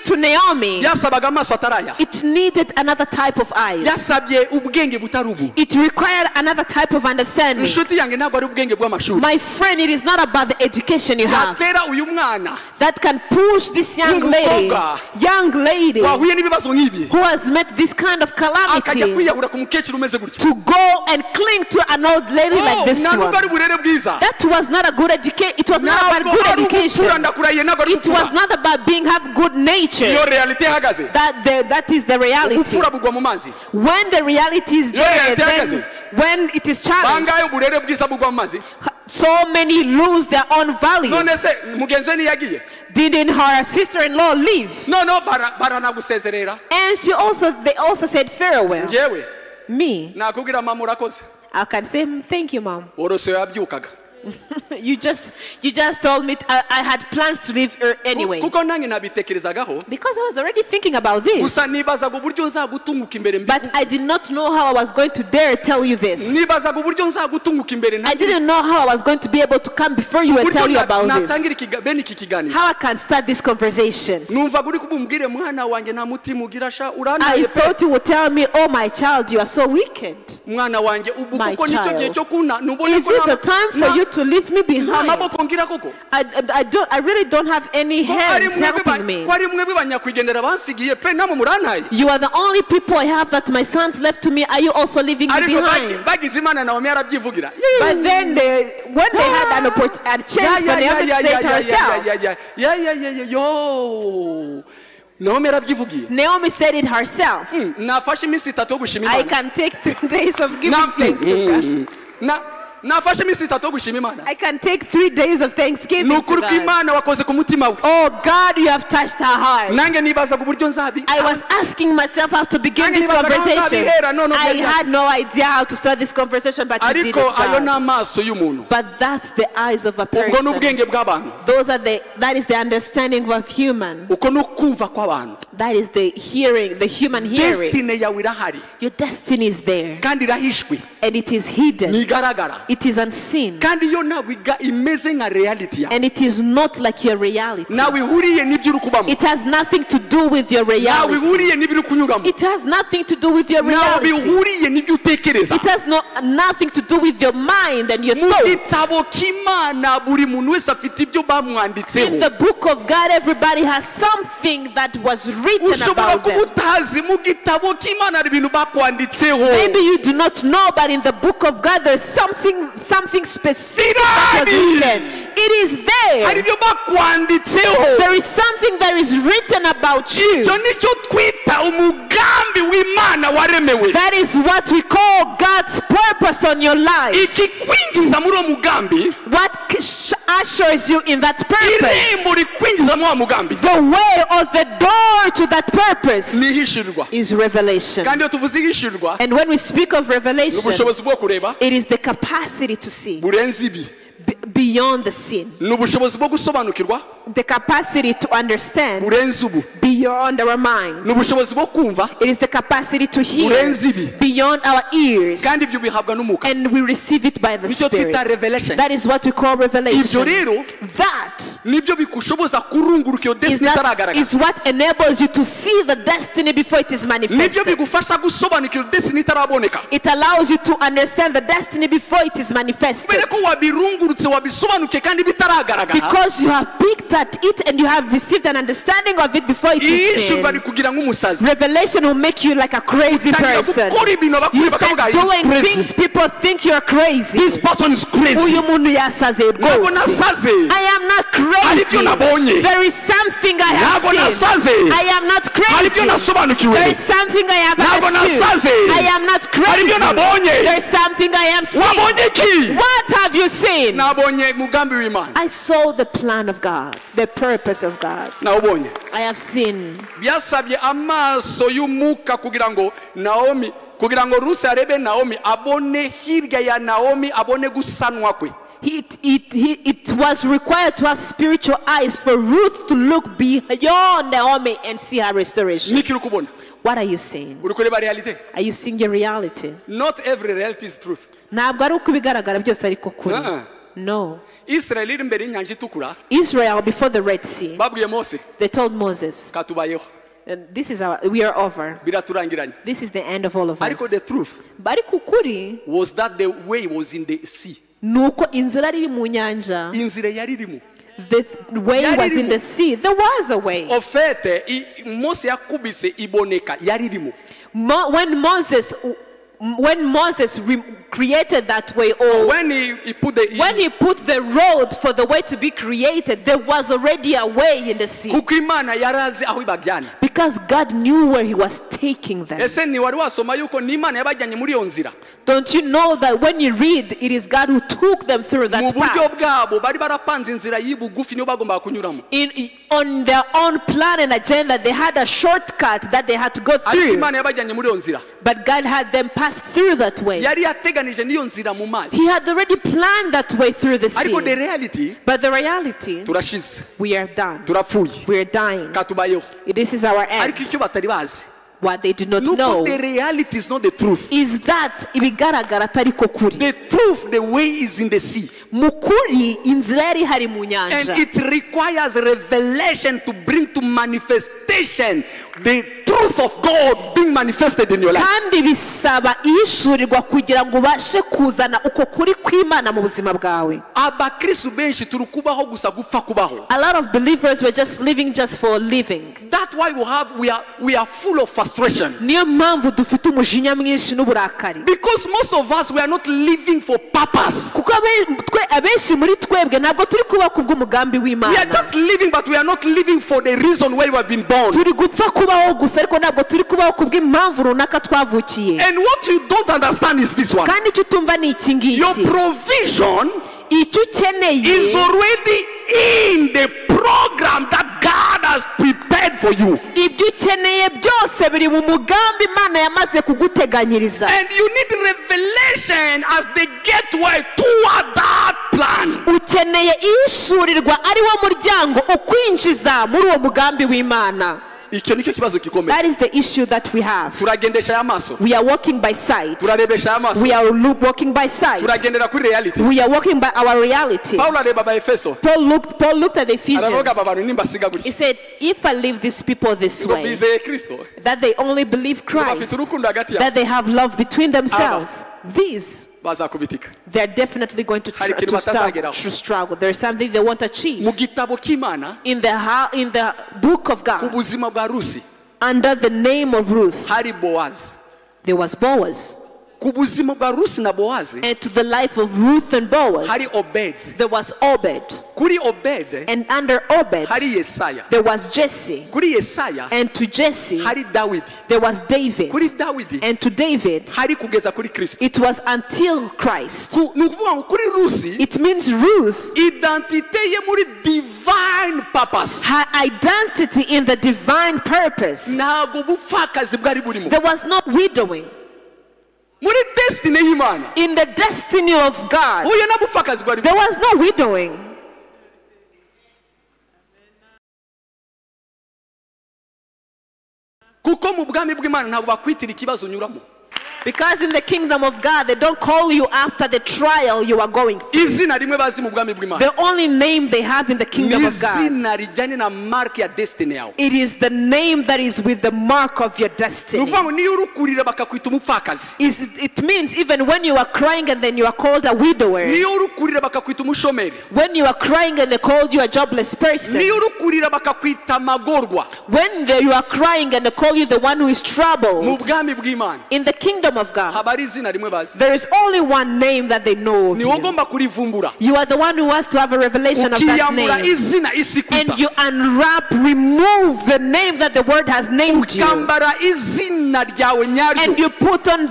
to Naomi, yasabaga amaso ataraya. it needed another type of eyes. Yasabye ubwenge butarubu. It required another type of understanding. Inshuti yange ntabwo ari ubwenge bw'amashuri. My friend, it is not about the education you have Yatera uyu mwana that can push this young lady wahuye n'ibibazo nk'ibi who has met this kind of akajya calamity kwiyahura ku mukecuru umeze gutya. to go and cling to an old lady like this ntabwo one. ari burere bwiza. That was not a good education. It was not about good education. It was not about have good nature. Iyo reality ihagaze. That is the reality. Ubupfura bugwa mu mazi. When the reality is there, then when it is challenged, bangaye uburere bwiza bugwa mu mazi. so many lose their own values. None se mugenzi we ntiyagiye? Didn't her sister-in-law leave? No, baranagusezerera. And they also said farewell. Jewe Me, nakubwira mama urakoze. I can say thank you, mom. Orose yabyukaga. You just told me I had plans to leave her anyway. Kuko nange nabitekerezagaho. Because I was already thinking about this. Gusa nibazaga uburyo nzagutunguka imbere mbi. But I did not know how I was going to dare tell you this. Nibazaga uburyo nzagutunguka imbere I didn't know how I was going to be able to come before you and tell you about this. Bene iki kiganiro. How I can start this conversation. Numva guri kubumbwire mwana wanjye nta mutima ugira sha I urantaye pe. thought you would tell me, oh my child, you are so wicked. Mwana wanjye ubu My kuko nicyo gihe child. cyo kuna nubone Is it the time for you to leave me behind? amaboko ngira koko. I really don't have any hands helping me. Ko ari mwebwe banyakwigendera bansigiye pe namwe murantaye. You are the only people I have that my sons left to me. Are you also leaving me behind? Bagize Imana Naomi arabyivugira. But then when they had a chance for Naomi to say to herself. Yo. Naomi arabyivugiye. Naomi said it herself. Nafashe iminsi 3 yo gushima Imana. I can take 3 days of giving thanks to God. Nafashe iminsi 3 yo gushima Imana. I can take 3 days of thanksgiving to God. Imana wakoze ku mutima we. Oh God, you have touched her heart. Nange nibazaga uburyo nzabi. I was asking myself how to begin this conversation. I had no idea how to start this conversation, but you did it, Ariko ayo God. n'amaso y'umuntu. But that's the eyes of a Ubwo person. n'ubwenge bw'abantu. That is the understanding of human. Uko n'ukumva kw'abantu. That is the human hearing. Destiny yawe irahari. Your destiny is there. Kandi irahishwe. And it is hidden. Nigaragara. It is unseen. Kandi yo nawe imeze nka reality yawe. And it is not like your reality. Nawe ihuriye n'ibyo uri kubamo. It has nothing to do with your Nawe reality. ihuriye n'ibyo uri kunyuramo. It has nothing to do with your Nawe reality. ihuriye n'ibyo utekereza. It has nothing to do with your mind and your thoughts. Mu gitabo k'Imana buri muntu wese afite ibyo bamwanditseho. In the book of God, everybody has something that was written about them. Utazi mu gitabo k'Imana hari ibintu bakwanditseho. Maybe you do not know, but in the book of God, there's something specific that was written. It is there. Hari ibyo bakwanditseho. There is something that is written about you. Icyo nicyo twita umugambi w'Imana waremewe. That is what we call God's purpose on your life. Ikikwinjiza muri uwo mugambi. What ushers you in that purpose? Irembo rikwinjiza muri uwo mugambi. The way or the door to that purpose Ni Ihishurirwa. is revelation. Kandi iyo tuvuze Ihishurirwa, And when we speak of revelation, n'ubushobozi bwo kureba it is the capacity to see burenze ibi. beyond the sin. N'ubushobozi bwo gusobanukirwa The capacity to understand burenze ubu. beyond our mind. N'ubushobozi bwo kumva It is the capacity to hear burenze ibi. beyond our ears. Kandi ibyo bihabwa n'umwuka. And we receive it by the Nicyo Spirit. twita revelation. That is what we call revelation. Ibyo rero That nibyo bikushoboza kurunguruka iyo destiny itaragaragara. is what enables you to see the destiny before it is Nibyo manifested. bigufasha gusobanukira destiny itaraboneka. It allows you to understand the destiny before it is manifested. Kubera ko wabirungurutse wabisobanukiye kandi bitaragaragara. Because you have picked at it and you have received an understanding of it before it is Ihishurirwa seen. rikugira nk'umusazi. Revelation will make you like a crazy person. You start doing things people think you're crazy. This person is crazy. Uyu muntu yasaze Ntabwo rwose. nasaze. I am not Hari ibyo crazy. nabonye. There is something I have Ntabwo seen. nasaze. I am not Hari ibyo crazy. nasobanukiwe. There is something I have Ntabwo understood. nasaze. I am not Hari ibyo crazy. nabonye. There is something I have seen. Wabonye ki? What have you seen? Nabonye mugambi w'Imana. I saw the plan of God, the purpose of God. Nawubonye. I have seen. Byasabye amaso y'umwuka kugira ngo Naomi kugira ngo Rusi arebe Naomi abone hirya ya Naomi abone gusanwa kwe. It was required to have spiritual eyes for Ruth to look beyond Naomi and see her restoration. Niki rukubona? What are you saying? Uri kureba reality? Are you seeing your reality? Not every reality is truth. Ntabwo ari uko ibigaragara byose ariko kuri. No. Israel iri imbere y'inyanja itukura. Israel before the Red Sea. Babwiye Mose. They told Moses. Katubayeho. This is we are over. Biraturangiranye. This is the end of all of us. Ariko the truth. But ariko kuri was that the way was in the sea. Nuko inzira iri mu nyanja. Inzira yari irimo. The way was in the sea. There was a way. En fait, Mose yakubise iboneka yari irimo. When Moses created that way, or when he put the road for the way to be created, there was already a way in the sea. Because God knew where he was taking them. Don't you know that when you read, it is God who took them through that path? On their own plan and agenda, they had a shortcut that they had to go through. But God had them pass through that way. He had already planned that way through the sea. But the reality, we are done. We are dying. This is our end. What they do not know, the reality is not the truth. Is that the truth, the way is in the sea. And it requires revelation to bring to manifestation the truth of God being manifested in your life. A lot of believers were just living just for living. That's why we are full of frustration. Because most of us, we are not living for purpose. We are just living, but we are not living for the reason why we have been born. And what you don't understand is this one. Your provision is already in the program that God has prepared for you. And you need revelation as the gateway toward that plan. That is the issue that we have. We are walking by sight. We are walking by sight. We are walking by our reality. Paul looked at the Ephesians. He said, if I leave these people this way, that they only believe Christ, that they have love between themselves, these, they are definitely going to struggle. There is something they won't achieve. In the book of God, under the name of Ruth, there was Boaz. And to the life of Ruth and Boaz, there was Obed. And under Obed, there was Jesse. And to Jesse, there was David. And to David, it was until Christ. It means Ruth, her identity in the divine purpose. There was no widowing. In the destiny of God, there was no widowing. Because in the kingdom of God, they don't call you after the trial you are going through. The only name they have in the kingdom of God, it is the name that is with the mark of your destiny. It means even when you are crying and then you are called a widower, when you are crying and they called you a jobless person, when you are crying and they call you the one who is troubled, in the kingdom of God, there is only one name that they know of you. You are the one who has to have a revelation of that name. And you unwrap, remove the name that the word has named you. And you put on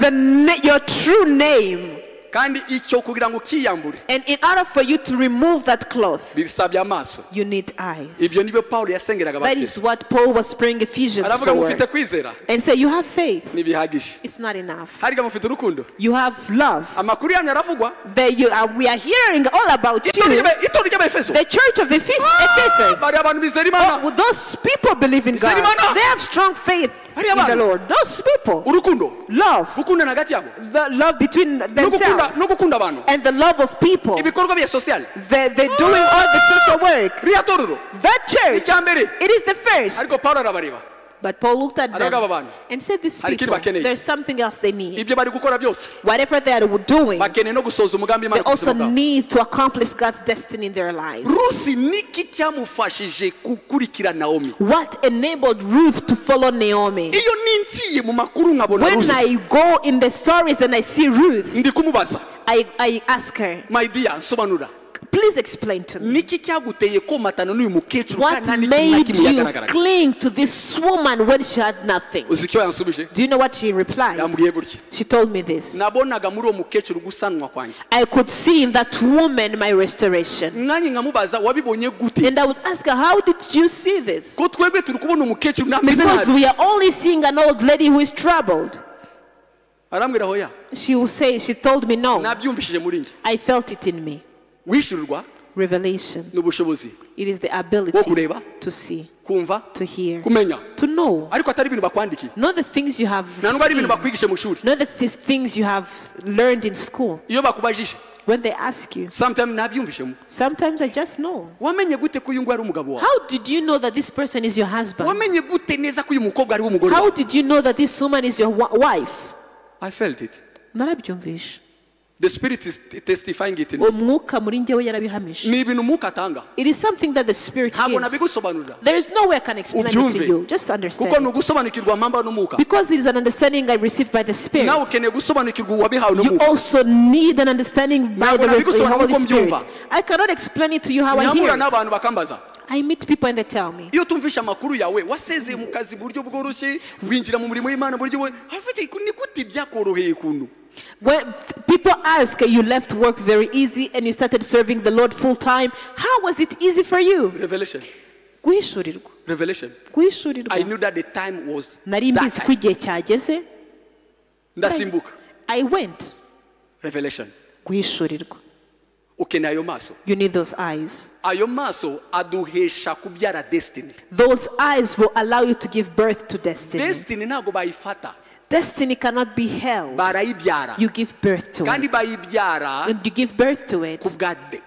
your true name. kandi icyo kugira ngo kiyambure And in order for you to remove that cloth, bisabye amaso. you need eyes. Ibyo nibyo Paulo yasengeraga That is abafite. what Paul was praying Ephesians Aravuga for. mufite kwizera And say, you have faith. ntibihagije. It's not enough. Hariga mufite urukundo. You have love. Amakuru yanyu aravugwa. We are hearing all about you. Itorero ry'Abefeso. The church of Ephesus. Bari abantu bizera Imana. Those people believe in God. They have strong faith in the Lord. Those people. Urukundo. Love. Gukunda hagati yabo. The love between themselves. No gukunda abantu. And the love of people. Ibikorwa bya social. They're doing all the social work. Riya torero. That church. It is the first. Ariko Paulo arabareba. But Paul looked at them Aragaba and said, these Hari people, ikindi bakeneye. there's something else they need. Ibyo bari gukora byose. Whatever they are doing, Bakeneye no gusoza umugambi they Imana ku also buzima bwabo. need to accomplish God's destiny in their lives. Rusi niki cyamufashije gukurikira Naomi? What enabled Ruth to follow Naomi? Iyo ninjiye mu makuru nkabona When Rusi. I go in the stories and I see Ruth, Ndi kumubaza. I ask her, My dear, nsobanura. please explain to me. Niki cyaguteye komatana n'uyu mukecuru What kandi made niki you yagaragara? cling to this woman when she had nothing? Uzi icyo yansubije? Do you know what she replied? Yambwiye gutya. She told me this. Nabonaga muri uwo mukecuru gusanwa kwanjye. I could see in that woman my restoration. Mwanya nkamubaza wabibonye gute? And I would ask her, how did you see this? Ko twebwe turi kubona umukecuru nameze Because nabi. we are only seeing an old lady who is troubled. Arambwira hoya. She told me no. Nabyumvishije muri njye. I felt it in me. Wishyurirwa Revelation. n'ubushobozi. It is the ability to see, Kumva, to hear, kumenya. to know. Ariko atari ibintu bakwandikiye. Not the things you have Nta nubwo ari ibintu seen, bakwigishe mu shuri. not the things you have learned in school. Iyo bakubajije, When they ask you, sometimes nabyumvishemo. sometimes I just know. Wamenye gute ko uyu nguyu ari umugabo wawe? How did you know that this person is your husband? Wamenye gute neza ko uyu mukobwa ari umugore How wawe? did you know that this woman is your wife? I felt it. Narabyumvishe. The spirit is testifying it in me. Umwuka muri njyewe yarabihamije. Ni ibintu umwuka atanga. It is something that the Spirit Ntabwo gives. nabigusobanurira. There is no way I can explain it to Ubyumve. you. Just Kuko understand. ni ugusobanukirwa mpamba n'umwuka. Because it is an understanding I received by the Spirit. Nawe ukeneye gusobanukirwa uwabihawe You n'umwuka. also need an understanding by the nabigusobanura Holy uko Spirit. mbyumva. I cannot explain it to you how I hear Nyamura it. n'abantu bakambaza. I meet people and they tell me, Iyo tumvisha amakuru yawe wasezeye mu kazi buryo bworoshye winjira mu murimo w'Imana buryo afite ni gute byakoroheye kuntu. when people ask, you left work very easy and you started serving the Lord full time, how was it easy for you? Revelation. Guhishurirwa. Revelation. Guhishurirwa. I knew that the time was Nari that mbizi ko time. igihe cyageze. Ndasimbuka. I went. Revelation. Guhishurirwa. Ukeneye ayo maso. You need those eyes. Ayo maso aduhesha kubyara destiny. Those eyes will allow you to give birth to destiny. Destiny ntago bayifata. Destiny cannot be held. Barayibyara. You give birth to Kandi it. bayibyara And you give birth to it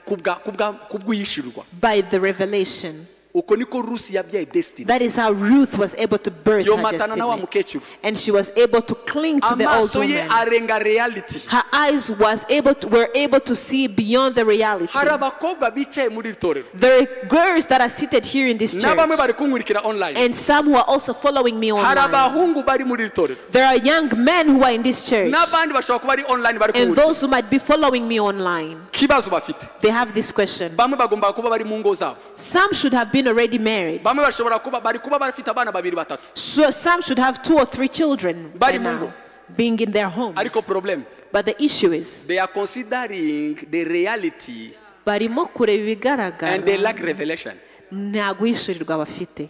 kubw'iyishyurirwa. by the revelation. Uko niko Rusi yabyaye destiny. That is how Ruth was able to birth her Yomatana na wa destiny. mukecuru. And she was able to cling to the old Amaso ye woman. arenga reality. Her eyes were able to see beyond the reality. Hari abakobwa bicaye muri iri torero. There are girls that are seated here in this church. N'abamwe bari kunkurikira online. And some who are also following me Hari online. abahungu bari muri iri torero. There are young men who are in this church. N'abandi bashobora kuba ari online bari And kunkurikira. those who might be following me online. Kibazo bafite. They have this question. Bamwe bagomba kuba bari mu ngo zabo. Some should have been already married. Bamwe bashobora kuba bari kuba bafite abana babiri batatu. So some should have 2 or 3 children by Bari mu ngo. now, being in their homes. Ariko problem. But the issue is, They are considering the reality barimo kureba and they ibigaragara lack revelation. nta guhishurirwa bafite.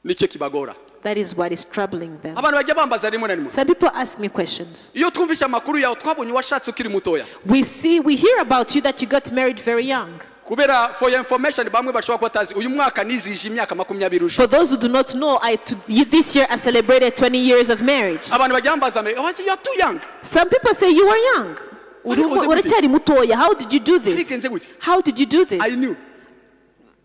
Nicyo kibagora. That is what is troubling them. Abantu bajya bambaza rimwe na rimwe. Some people ask me questions. Iyo twumvisha amakuru yawe twabonye washatse ukiri mutoya. We hear about you that you got married very young. Kubera for your information bamwe bashobora kuba tazi uyu mwaka nizije imyaka 20 For those who do not know, this year I celebrated 20 years of marriage. Abantu bajya bambaza me, "Oh, you are too young." Some people say you were young. Wabikoze gute? Uracyari mutoya. How did you do this? Wabigenze gute? How did you do this? I knew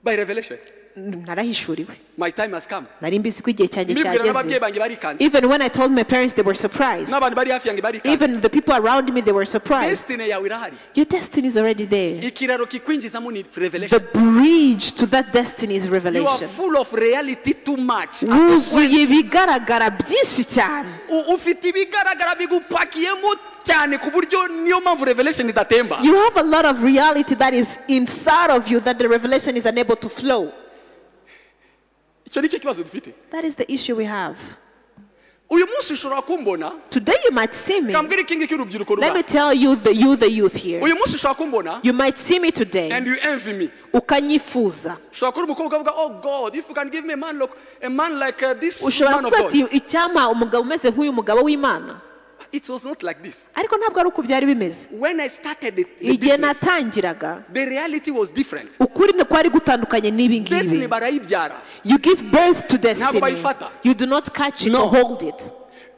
by revelation. Narahishuriwe. My time has come. Nari mbizi ko igihe cyanjye Mbibwira n'ababyeyi cyageze. banjye barikanze. Even when I told my parents, they were surprised. N'abantu bari hafi yanjye barikanze. Even the people around me, they were surprised. Destiny yawe irahari. Your destiny is already there. Ikiraro kikwinjizamo ni The revelation. bridge to that destiny is You are revelation. full of reality too much. Wuzuye ibigaragara byinshi cyane. Ufite ibigaragara bigupakiyemo cyane ku buryo niyo mpamvu revelation idatemba. You have a lot of reality that is inside of you that the revelation is unable to flow. Icyo nicyo kibazo dufite. That is the issue we have. uyu munsi ushobora kumbona Today you might see me. kambwira iki ngiki urubyiruko Let me ruba tell you, the youth here. uyu munsi ushobora kumbona You might see me today. and you envy me. Ukanyifuza. ushobora kuba umukobwa ukavuga oh God if you can give me a man like this Ushobora man of kuvuga God. ati icyama umugabo umeze nk'uyu mugabo w'Imana. It was not like this. Ariko ntabwo ari uko byari bimeze. When I started the Igihe business, natangiraga, the reality was different. ukuri kwari gutandukanye n'ibi Destiny ngibi. barayibyara. You give birth to Ntabwo destiny. bayifata. You do not catch it No. or hold it.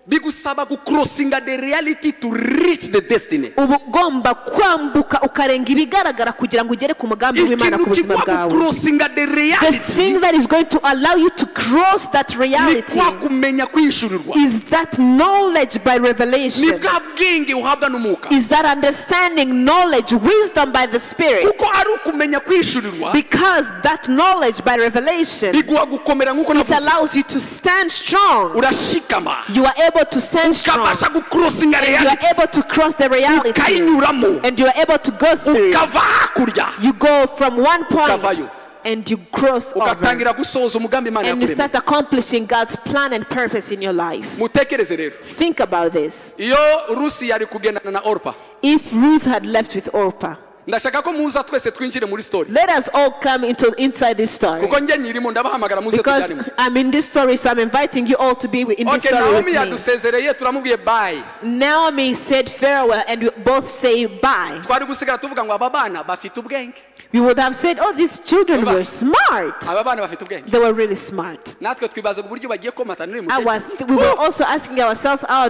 Bigusaba gucrossinga the reality to reach the destiny. Uba ugomba kwambuka ukarenga ibigaragara kugira ngo ugere ku mugambi w'Imana ku Ikintu buzima kigwa bwawe. gucrossinga the The reality thing that is going to allow you to cross that ni reality kwa kumenya kwishurirwa. is that knowledge by Ni revelation. bwa bwenge uhabwa n'umwuka. Is that understanding, knowledge, wisdom by the Spirit. Kuko ari ukumenya kwishurirwa Because that knowledge by revelation, biguha gukomera nk'uko it navuze. allows you to stand strong. Urashikama. You are able to stand strong. Ukabasha gucrossinga You are reality. able to cross the reality. Ukayinyuramo. And you are able to go through. Ukava hakurya. You go from one point Ukavayo. and you cross over. Ugatangira gusohoza umugambi Imana And you yakuremeye. start accomplishing God's plan and purpose in your life. Mutekereze rero. Think about this. Iyo Rusi yari kugendana na Orpa. If Ruth had left with Orpah, ndashaka ko muza twese twinjire muri story. let us all come inside this story. Kuko njye nyirimo ndabahamagara muze Because tujyanemo. I'm in this story, so I'm inviting you all to be in this Okay, story with Naomi me. yadusezereye turamubwiye bye. Naomi said farewell and we both say bye. Twari gusigara tuvuga ngo aba bana bafite ubwenge. We would have said, oh, these children were smart. Aba bana bafite ubwenge. They were really smart. Natwe twibaza uburyo bagiye komata n'uyu mukecuru. We were also asking ourselves, how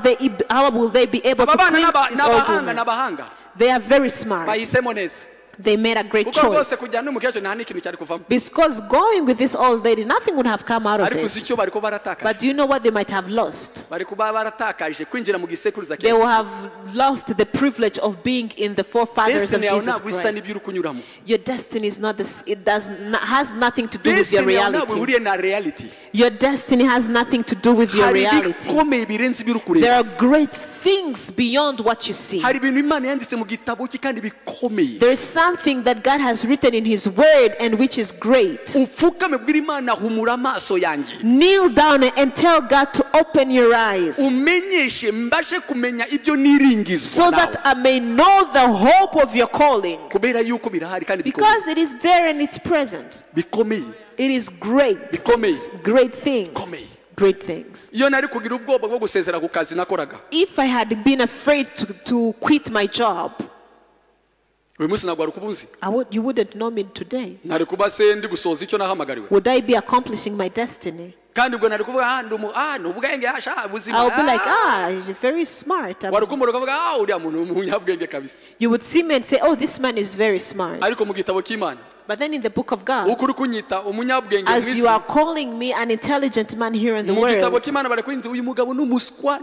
will they be able to Aba bana clean this old n'abahanga woman? n'abahanga. They are very smart. Bahisemo neza. They made a great Kuko rwose choice. kujyana n'umukecuru nta n'ikintu cyari kuvamo. Because going with this old lady, nothing would have come out of Ariko uzi it. icyo bari ko baratakaje. But do you know what they might have lost? Bari kuba baratakaje kwinjira mu gisekuruza They will cya have lost the privilege of being in the forefathers of Destiny yawe Jesus ntabwo isa Christ. n'ibyo uri kunyuramo. Your destiny is not this. It has nothing to do with your Destiny yawe ntabwo reality. ihuriye na reality. Your destiny has nothing to do with your Hari reality. ibikomeye birenze ibyo uri kureba. There are great things beyond what you see. Hari ibintu Imana yanditse mu gitabo cye kandi bikomeye. There is something that God has written in His Word and which is great. Upfukame bwira Imana humura amaso yanjye. Kneel down and tell God to open your eyes Umenyeshe mbashe kumenya ibyo niringizwa so that I may know the hope of your calling. kubera yuko birahari kandi bikomeye. Because it is there and it's present. Bikomeye. It is great. Bikomeye. Great things. Bikomeye. Great things. Iyo nari kugira ubwoba bwo gusezera ku kazi nakoraga. If I had been afraid to quit my job, Uyu munsi ntabwo wari kubuzi. you wouldn't know me today. Nari kuba se ndi gusoza icyo nahamagariwe. Would I be accomplishing my destiny? Kandi ubwo nari kuvuga ni ubwenge hasha ubuzima. I would be like, you're very smart. Wari kumura ukavuga uriya muntu umunyabwenge kabisa. You would see me and say, oh, this man is very smart. Ariko mu gitabo cy'Imana. But then in the book of God, Ukuri kunyita umunyabwenge as mwisi. you are calling me an intelligent man here in the Mu gitabo world, cy'Imana barakwinze uyu mugabo n'umuswa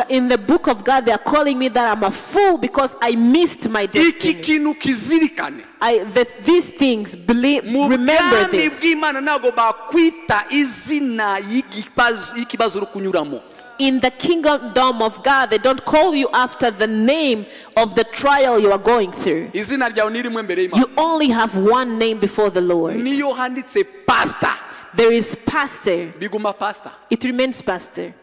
in the book of God, they are calling me that I'm a fool because I missed my Iki destiny. kintu kizirikane. These things, remember Mu this. bw'Imana ntabwo bakwita izina y'ikibazo uri kunyuramo. In the kingdom of God, they don't call you after the name of the trial you are going through. Izina ryawe ni rimwe mbere y'Imana. You only have one name before the Lord. Niyo handitse pastor. There is pastor. Biguma pastor. It remains pastor.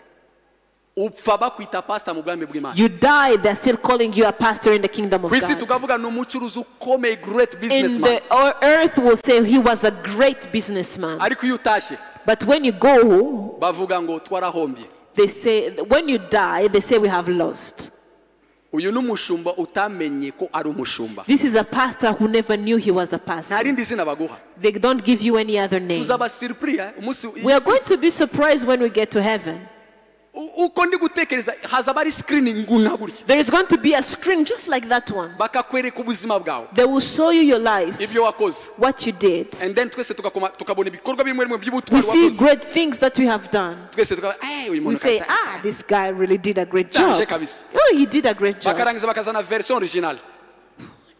Upfa bakwita pastor mu bwami bw'Imana. You die, they're still calling you a pastor in the kingdom of Kwisi God. tukavuga ni umucuruzi ukomeye great In businessman. the earth will say he was a great businessman. Ariko iyo utashye But when you go, bavuga ngo twarahombye. they say, when you die, they say we have lost. Uyu n'umushumba utamenye ko ari umushumba. This is a pastor who never knew he was a Nta pastor. rindi zina baguha. They don't give you any other name. Tuzaba surprise umunsi. We are going to be surprised when we get to heaven. Uko ndi gutekereza hazaba ari screening nka burya. There is going to be a screen just like that one. Bakakwereka ubuzima bwawe. They will show you your life, Ibyo wakoze. what you did. And then twese tukabona ibikorwa bimwe We by'ubutwari see wakoze. great things that we have done. Twese tukaba uyu We muntu say, kabisa. this guy really did a great job. Daje kabisa. Oh, he did a great job. Bakarangiza bakazana version original.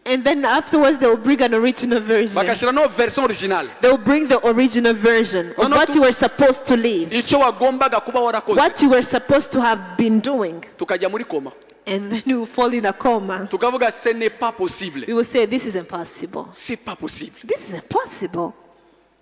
And then afterwards, they will bring an original version. Bakashira no version original. They will bring the original version of what you were supposed to live, Icyo wagombaga kuba warakoze. what you were supposed to have been doing. Tukajya muri koma. And then you will fall in a coma. Tukavuga ce n'est pas possible. We will say, this is impossible. C'est pas possible. This is impossible.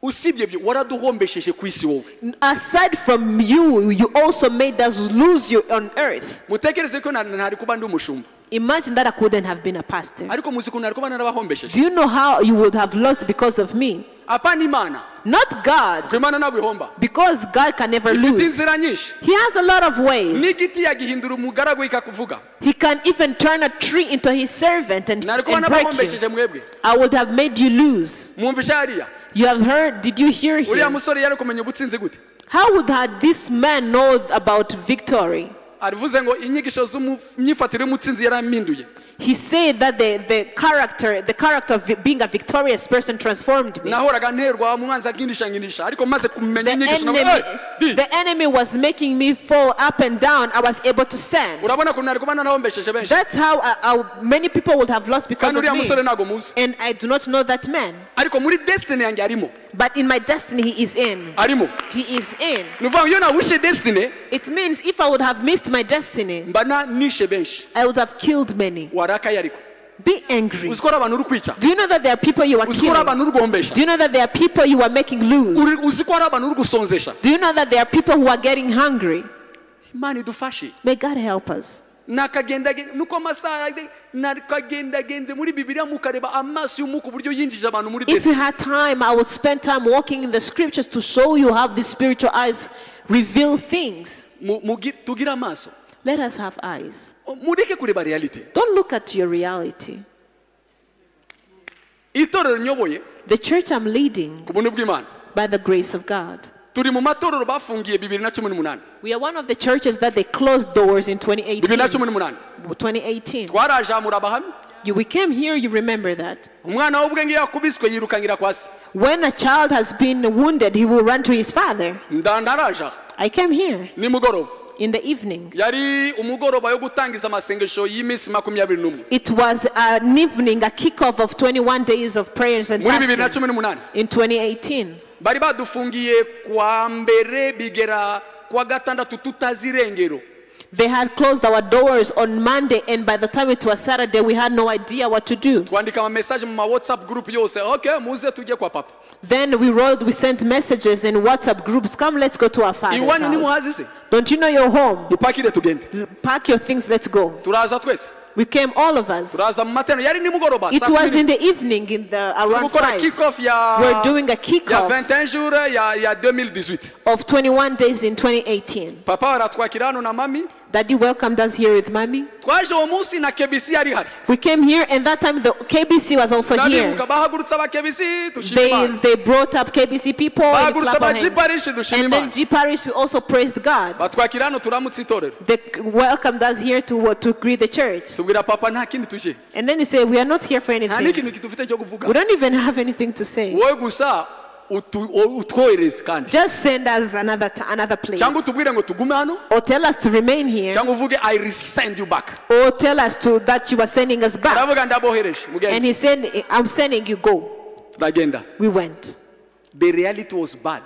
usibye byo waraduhombesheje ku isi wowe. Aside from you, you also made us lose you on earth. Mutekereze ko ntari kuba ndi umushumba. Imagine that I couldn't have been a pastor. Ariko muzi ko ntari kuba narabahombesheje. Do you know how you would have lost because of me? Apana Imana. Not God. Imana ntabwo ihomba. Because God can never Ifite lose. inzira nyinshi. He has a lot of ways. N'igiti yagihindura umugaragu ikakuvuga. He can even turn a tree into his servant and Nari kuba break you. nabahombesheje mwebwe. I would have made you lose. Mwumvisha hariya. You have heard, did you hear Uriya him? musore yari kumenya ubutsinzi gute? How would this man know about victory? Arivuze ngo inyigisho z'imyifatire y'umutsinzi yaraminduye. He said that the character of being a victorious person transformed me. Nahoraga nterwa umwanzi aginisha ariko maze kumenya inyigisho The enemy was making me fall up and down. I was able to stand. Urabona ko nari kuba narahombesheje benshi. That's how many people would have lost because of Kandi uriya musore me. ntago muzi. And I do not know that man. Ariko muri destiny yanjye arimo. But in my destiny, he is in. Arimo. He is in. Nuvuga iyo nawishe destiny. It means if I would have missed my destiny, Mba nishe benshi. I would have killed many. Waraka yariko. Be angry. Uzikora abantu uri kwica. Do you know that there are people you are Uzikora killing? abantu uri guhombesha. Do you know that there are people you are making lose? Uzikora abantu uri gusonzesha. Do you know that there are people who are getting hungry? Imana idufashe. May God help us. Nakagendagende nuko amasaha nakagendagenze muri Bibiliya mukareba amaso y'umuko buryo yinjije abantu muri If destiny. you had time, I would spend time walking in the scriptures to show you how the spiritual eyes reveal things. Tugira amaso. Let us have eyes. Mureke kureba reality. Don't look at your reality. Itorero nyoboye The church I'm leading, ku buntu bw'Imana. by the grace of God. Turi mu matorero bafungiye 2018. We are one of the churches that they closed doors in 2018. 2018. 2018. Twarajamura abahamya. We came here, you remember that. Umwana w'ubwenge yakubiswe yirukangira kwa se. When a child has been wounded, he will run to his father. Ndaraja. I came here Nimugoroba. in the evening. Yari umugoroba yo gutangiza amasengesho y'iminsi 21. It was an evening, a kickoff of 21 days of prayers and Muri fasting 2018. in 2018. Bari badufungiye kwa mbere bigera kwa gatandatu tutazirengero. They had closed our doors on Monday, and by the time it was Saturday, we had no idea what to do. Twandika ama message mu WhatsApp group yose. Okay, muze tujye kwa papa. Then we sent messages in WhatsApp groups. Come, let's go to our father's Iwanyu ni house. muhazi se? Don't you know your home? Mupakire tugende. Pack your things, let's go. Turaza twese. We came, all of us. Turaza mu mateno yari nimugoroba. It was in the evening, around Gukora 5. kick-off ya We're doing a ya kickoff 21 jours ya 2018. of 21 days in 2018. Papa aratwakira hano na mami. Daddy welcomed us here with Mommy. Twaje uwo munsi na KBC yari hari. We came here, and that time the KBC was also here. Ndabibuka bahagurutsa aba KBC dushima Imana. They brought up KBC people and Bahagurutsa clap our aba G hands. Parish dushima And then Imana. G Parish, we also praised God. Batwakira hano turamutse itorero. They welcomed us here to greet the church. Tubwira papa nta kindi tuje. And then you say, we are not here for Nta anything. n'ikintu kitufite cyo kuvuga. We don't even have anything to say. Wowe gusa utwohereze kandi. Just send us another place. Cyangwa utubwire ngo tugume hano. Or tell us to remain here. Cyangwa uvuge I resend you back. Or tell us that you are sending us back. Aravuga ndabohereje mugende. And he said, I'm sending you, go. Turagenda. We went. The reality was bad.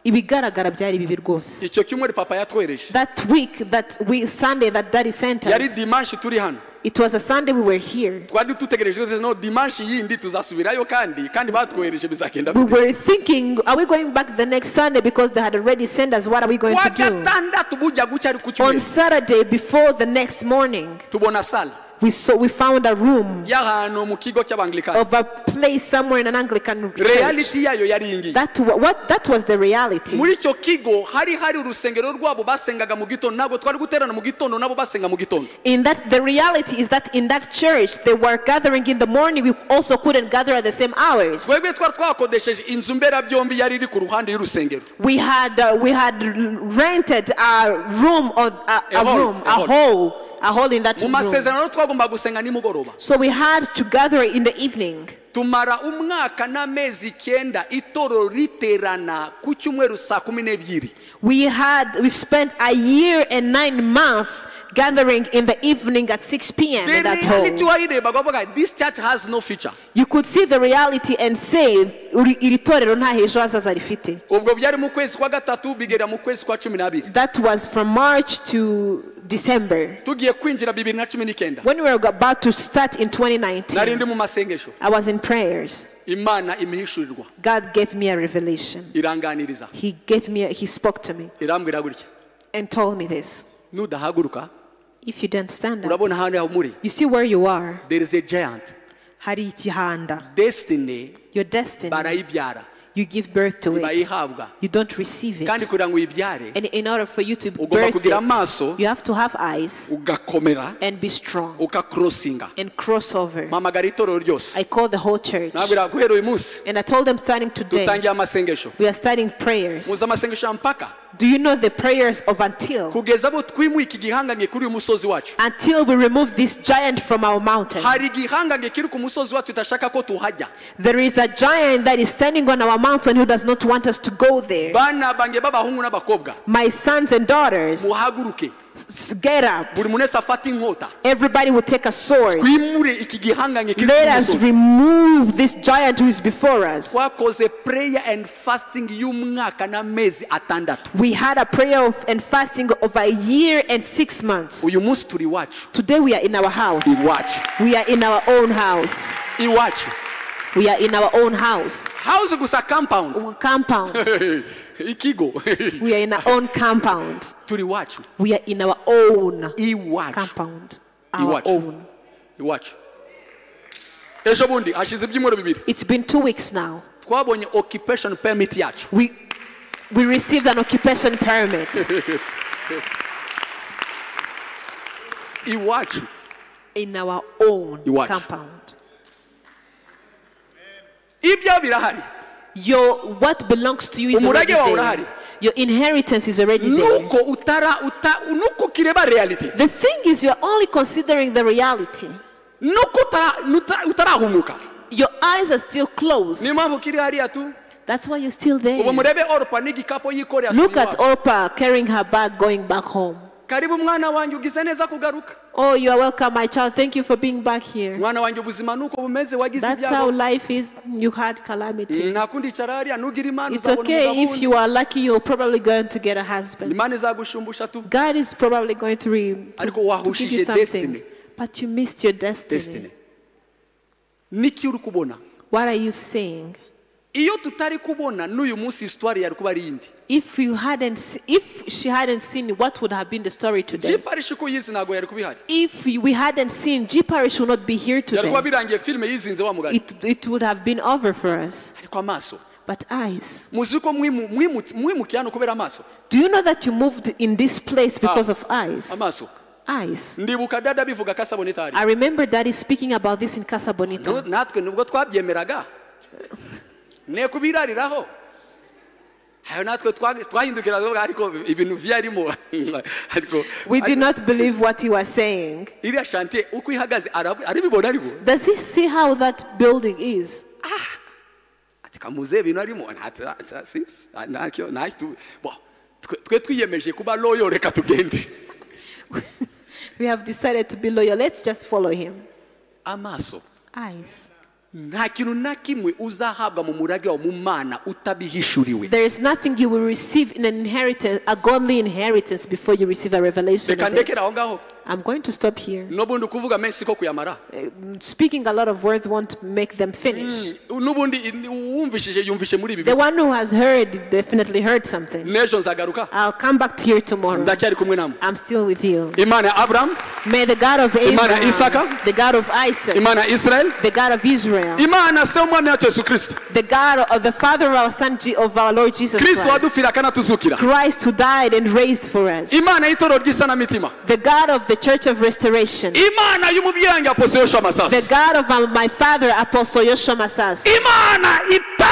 Ibigaragara byari bibi rwose. Icyo cyumweru papa yatwohereje. That week, Sunday that Daddy sent Yari us, dimanche turi hano. it was a Sunday we were here. Twari dutegereje no dimanche yindi tuzasubirayo kandi batwohereje bizagenda. We were thinking, are we going back the next Sunday because they had already sent us? What are we going to do? Gatandatu bujya gucya ari ku On cyumweru. Saturday, before the next morning, Tubona sala. we found a room y'ahantu mu kigo cy'abanglikani. of a place somewhere in an Anglican church. Reality yayo yari ingi. That was the reality. Muri icyo kigo hari urusengero rwabo basengaga mu gitondo ntabwo twari guterana mu gitondo nabo basenga mu gitondo. In that, the reality is that in that church they were gathering in the morning. We also couldn't gather at the same hours. Twebwe twari twakodesheje inzu mberabyombi yari iri ku ruhande y'urusengero. We had rented a room or a hole in that Mu room. masezerano twagomba gusenga nimugoroba. So we had to gather in the evening. Tumara umwaka n'amezi 9 itoro riterana ku cyumweru saa 12. We spent a year and 9 months gathering in the evening at 6 p.m. in that hall. This church has no future. You could see the reality and say, iri torero nta hejo hazaza rifite. That was from March to December. When we were about to start in 2019, I was in prayers. God gave me a revelation. He spoke to me and told me this. If you don't stand up, you see where you are. There is a giant. Destiny. Your destiny. BARAYIBYARA. You give birth to it. You don't receive it. And in order for you to birth it, you have to have eyes and be strong and cross over. I called the whole church and I told them, starting today, we are starting prayers. Do you know the prayers of until we remove this giant from our mountain? There is a giant that is standing on our mountain who does not want us to go there. My sons and daughters, get up. Everybody will take a sword. Let us remove this giant who is before us. We had a prayer and fasting of a year and 6 months. Today we are in our house. We are in our own house. We are in our own house. House is a compound. Compound. We are in our own compound. We are in our own compound. Our own. It's been 2 weeks now. Occupation permit. We received an occupation permit. In our own compound. What belongs to you is already there. Your inheritance is already there. The thing is, you're only considering the reality. Your eyes are still closed. That's why you're still there. Look at Orpah carrying her bag going back home. Oh, you are welcome, my child. Thank you for being back here. That's how life is. You had calamity. It's okay. If you are lucky, you're probably going to get a husband. God is probably going to give you something. But you missed your destiny. What are you saying? If she hadn't seen, what would have been the story today? If we hadn't seen, G Parish would not be here today. It would have been over for us. But eyes. Do you know that you moved in this place because of eyes? Eyes. I remember Daddy speaking about this in Casa Bonita. We did not believe what he was saying. Does he see how that building is? We have decided to be loyal. Let's just follow him. Eyes. There is nothing you will receive in an inheritance, a godly inheritance, before you receive a revelation of it. I'm going to stop here. Speaking a lot of words won't make them finish. The one who has heard definitely heard something. I'll come back to here tomorrow. I'm still with you. May the God of Abraham, the God of Isaac, the God of Israel, the God of the Father of our Son, of our Lord Jesus Christ, Christ who died and raised for us, the God of the Church of Restoration, the God of my father Apostle Yoshua Masasu,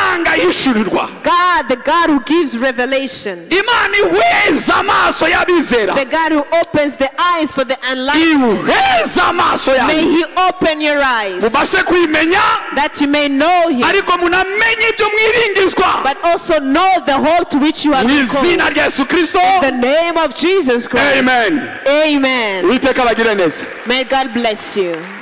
utanga yishurirwa. God, the God who gives revelation. Imana ihweza amaso y'abizera. The God who opens the eyes for the enlightened. Ihweza amaso yawe. May He open your eyes. Mubashe kwimenya. That you may know Him. Ariko munamenye ibyo mwiringizwa. But also know the hope to which you are called. Mwizina rya Yesu Kristo. In the name of Jesus Christ. Amen. Amen. Uiteka bagire neza. May God bless you.